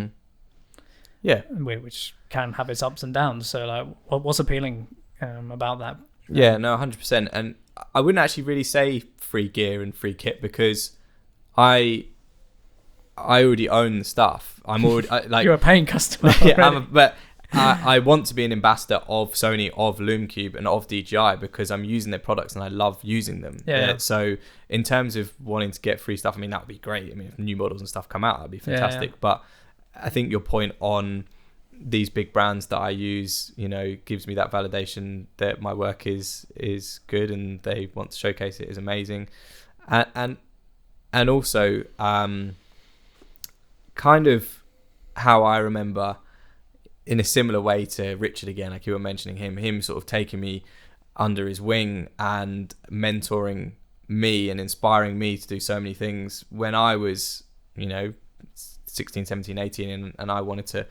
can have its ups and downs. So like, what's appealing about that? Yeah, no, 100%. And I wouldn't actually really say free gear and free kit because I already own the stuff. I'm already like you're a paying customer. Yeah, I want to be an ambassador of Sony, of LumeCube, and of DJI because I'm using their products and I love using them. Yeah. So in terms of wanting to get free stuff, I mean, that would be great. I mean, if new models and stuff come out, that'd be fantastic. Yeah. But I think your point on these big brands that I use, gives me that validation that my work is good and they want to showcase it is amazing. And also kind of how I remember in a similar way to Richard, again, like you were mentioning him sort of taking me under his wing and mentoring me and inspiring me to do so many things when I was, 16, 17, 18 and I wanted to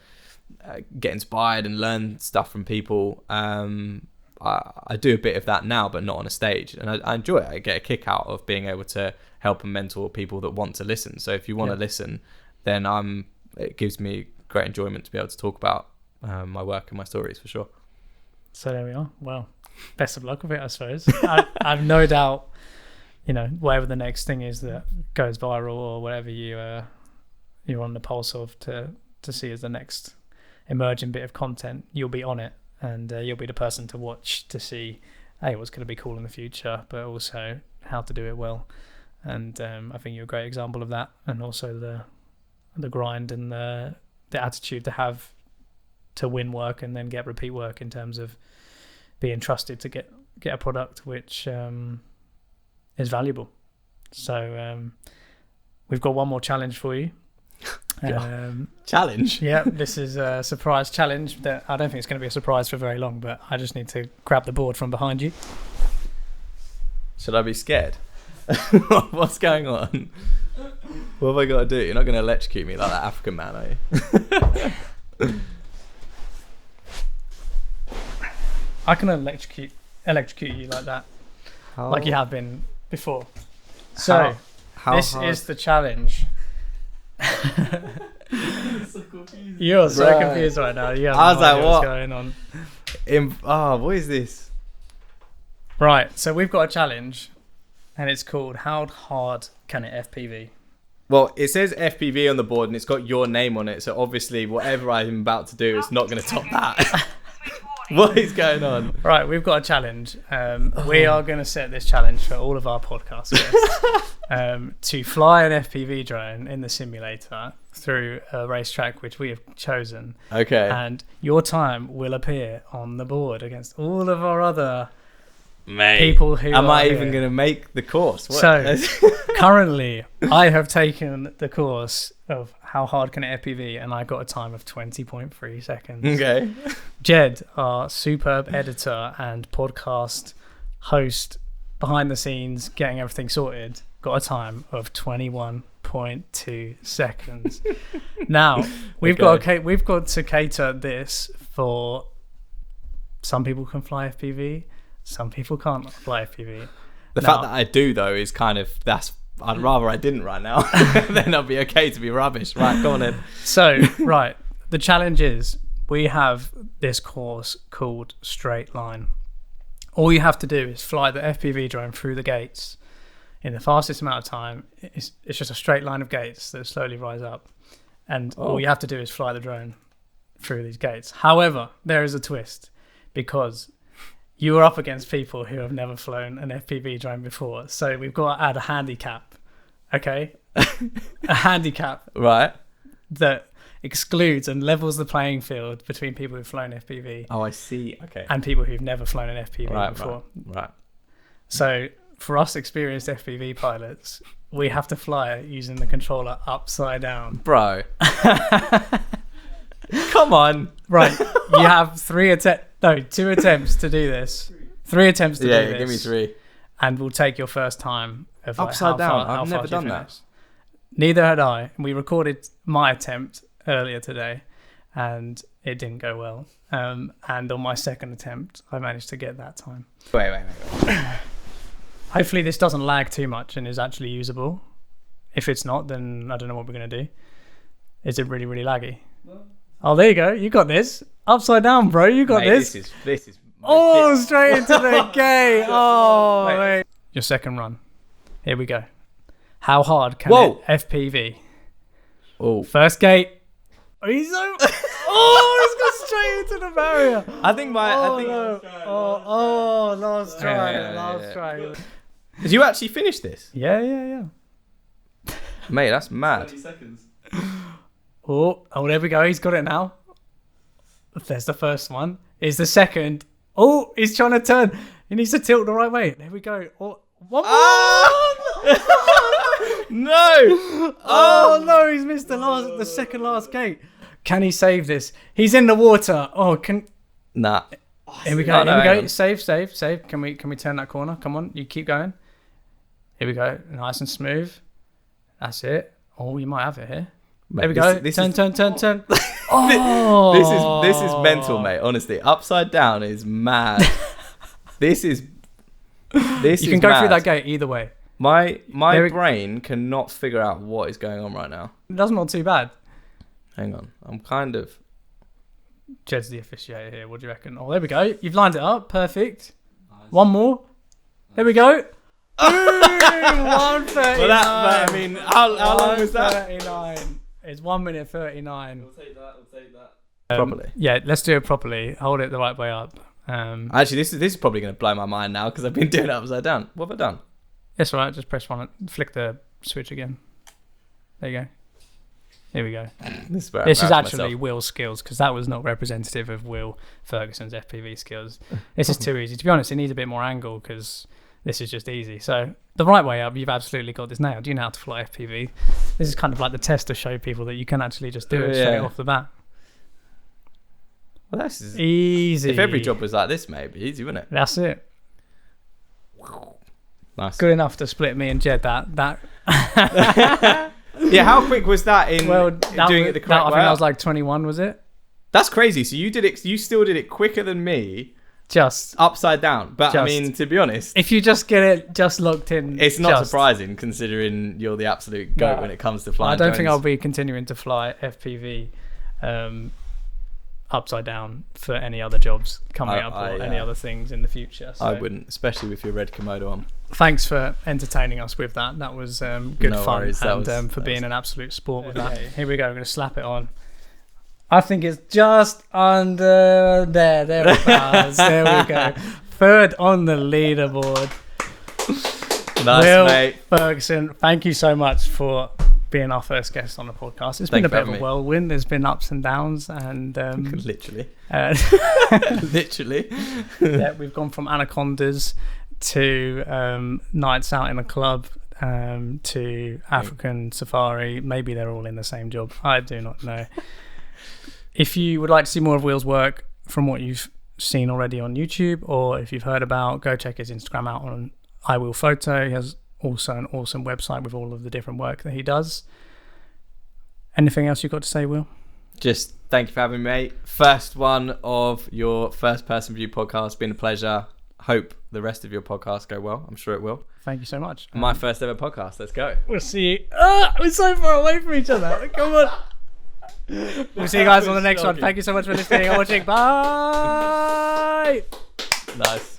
get inspired and learn stuff from people. I do a bit of that now, but not on a stage, and I enjoy it. I get a kick out of being able to help and mentor people that want to listen. So if you want to listen, then it gives me great enjoyment to be able to talk about my work and my stories, for sure. So there we are. Well, best of luck with it, I suppose. I've no doubt, whatever the next thing is that goes viral or whatever you're on the pulse of to see as the next emerging bit of content, you'll be on it, and you'll be the person to watch to see, hey, what's going to be cool in the future, but also how to do it well. And I think you're a great example of that, and also the grind and the attitude to have to win work and then get repeat work in terms of being trusted to get a product which is valuable. So we've got one more challenge for you. Challenge? Yeah, this is a surprise challenge that I don't think it's going to be a surprise for very long, but I just need to grab the board from behind you. Should I be scared? What's going on? What have I got to do? You're not going to electrocute me like that African man, are you? I can electrocute you like that, like you have been before. So this is the challenge. So confused. You're so confused right now. You have no idea what's going on. What is this? Right, so we've got a challenge, and it's called "How Hard Can It FPV?" Well, it says FPV on the board, and it's got your name on it. So obviously, whatever I'm about to do is not going to top that. What is going on? Right, we've got a challenge. We are going to set this challenge for all of our podcast guests to fly an FPV drone in the simulator through a racetrack which we have chosen. Okay. And your time will appear on the board against all of our other Mate, people who am I are even here. going to make the course? What? So currently, I have taken the course of how hard can it FPV, and I got a time of 20.3 seconds. Okay. Jed, our superb editor and podcast host, behind the scenes, getting everything sorted, got a time of 21.2 seconds. Now we've got to cater this for. Some people can fly FPV, some people can't fly FPV. The fact that I do, though, is kind of, I'd rather I didn't right now. Then I'll be okay to be rubbish. Right, go on then. So, right, the challenge is we have this course called Straight Line. All you have to do is fly the FPV drone through the gates in the fastest amount of time. It's just a straight line of gates that slowly rise up. And all you have to do is fly the drone through these gates. However, there is a twist. Because you are up against people who have never flown an FPV drone before. So we've got to add a handicap, okay? A handicap Right. that excludes and levels the playing field between people who've flown FPV Oh, I see. Okay. and people who've never flown an FPV before. Right. So for us experienced FPV pilots, we have to fly it using the controller upside down. Bro. Come on. Right, you have 2 attempts to do this. 3 attempts to do this. Yeah, give me 3. And we'll take your first time of Upside down. how I've never fast you done that. finish. Neither had I. We recorded my attempt earlier today, and it didn't go well. And on my second attempt, I managed to get that time. Wait. Hopefully, this doesn't lag too much and is actually usable. If it's not, then I don't know what we're going to do. Is it really, really laggy? Oh, there you go. You got this. Upside down, bro. You got this. This is. Oh, straight into the gate. Oh, Wait. mate. Your second run. Here we go. How hard can Whoa. it FPV? Oh. First gate. He's he's gone straight into the barrier. I think No. Last try. Last try. Did you actually finish this? Yeah. Mate, that's mad. 20 seconds. Oh, there we go. He's got it now. There's the first one. Here's the second. Oh, he's trying to turn. He needs to tilt the right way. There we go. Oh, one more. No. Oh no, he's missed the second last gate. Can he save this? He's in the water. Nah. Here we go. Oh, no, Here we hang go. on. Save. Can we turn that corner? Come on, you keep going. Here we go. Nice and smooth. That's it. Oh, you might have it here. Mate, There we go. This Turn. is, Oh, this is mental, mate. Honestly, upside down is mad. This is You can go mad. through that gate either way. My There we- brain cannot figure out what is going on right now. That's not too bad. Hang on, I'm kind of. Jed's the officiator here. What do you reckon? Oh, there we go. You've lined it up. Perfect. One more. There we go. 1:39. Well, I mean, how long was that? 1:39. It's 1:39. We'll take that. Properly. Yeah, let's do it properly. Hold it the right way up. Actually, this is probably going to blow my mind now because I've been doing it upside down. What have I done? That's all right. Just press one. Flick the switch again. There you go. Here we go. This is, where I This is embarrassed actually myself. Will's skills because that was not representative of Will Ferguson's FPV skills. This is too easy. To be honest, it needs a bit more angle because this is just easy. So the right way up, you've absolutely got this nailed. You know how to fly FPV. This is kind of like the test to show people that you can actually just do it straight Yeah. off the bat. Well, this is. Easy. If every job was like this, mate, it'd be easy, wouldn't it? That's it. Nice. Good enough to split me and Jed. That. Yeah, how quick was that in Well, doing it the correct I way? think I up? was like 21. Was it? That's crazy. So you did it. You still did it quicker than me, Just. upside down. But I Just. mean, to be honest, If you just get it just locked in. it's not just. surprising considering you're the absolute goat No. when it comes to flying. I don't think drones. I'll be continuing to fly FPV upside down for any other jobs coming up or any other things in the future. So I wouldn't, especially with your red Komodo on. thanks for entertaining us with that. That was good No fun worries. That and was- for that being was- an absolute sport with that. Here we go. I'm going to slap it on. I think it's just under there. There it goes. There we go. Third on the leaderboard. Nice, Will mate. Ferguson, thank you so much for being our first guest on the podcast. It's Thank been a you for bit of having a me. whirlwind. There's been ups and downs, and Literally. Literally. yeah, we've gone from anacondas to nights out in a club to African safari. Maybe they're all in the same job. I do not know. If you would like to see more of Will's work from what you've seen already on YouTube, or if you've heard about, go check his Instagram out on I Will Photo. He has also an awesome website with all of the different work that he does. Anything else you've got to say, Will? Just thank you for having me, mate. First one of your first person view podcast. Been a pleasure. Hope the rest of your podcasts go well. I'm sure it will. Thank you so much. My first ever podcast. Let's go. We'll see you. We're so far away from each other. Come on. We'll see you guys on the next one. Thank you so much for listening and watching. Bye. Nice.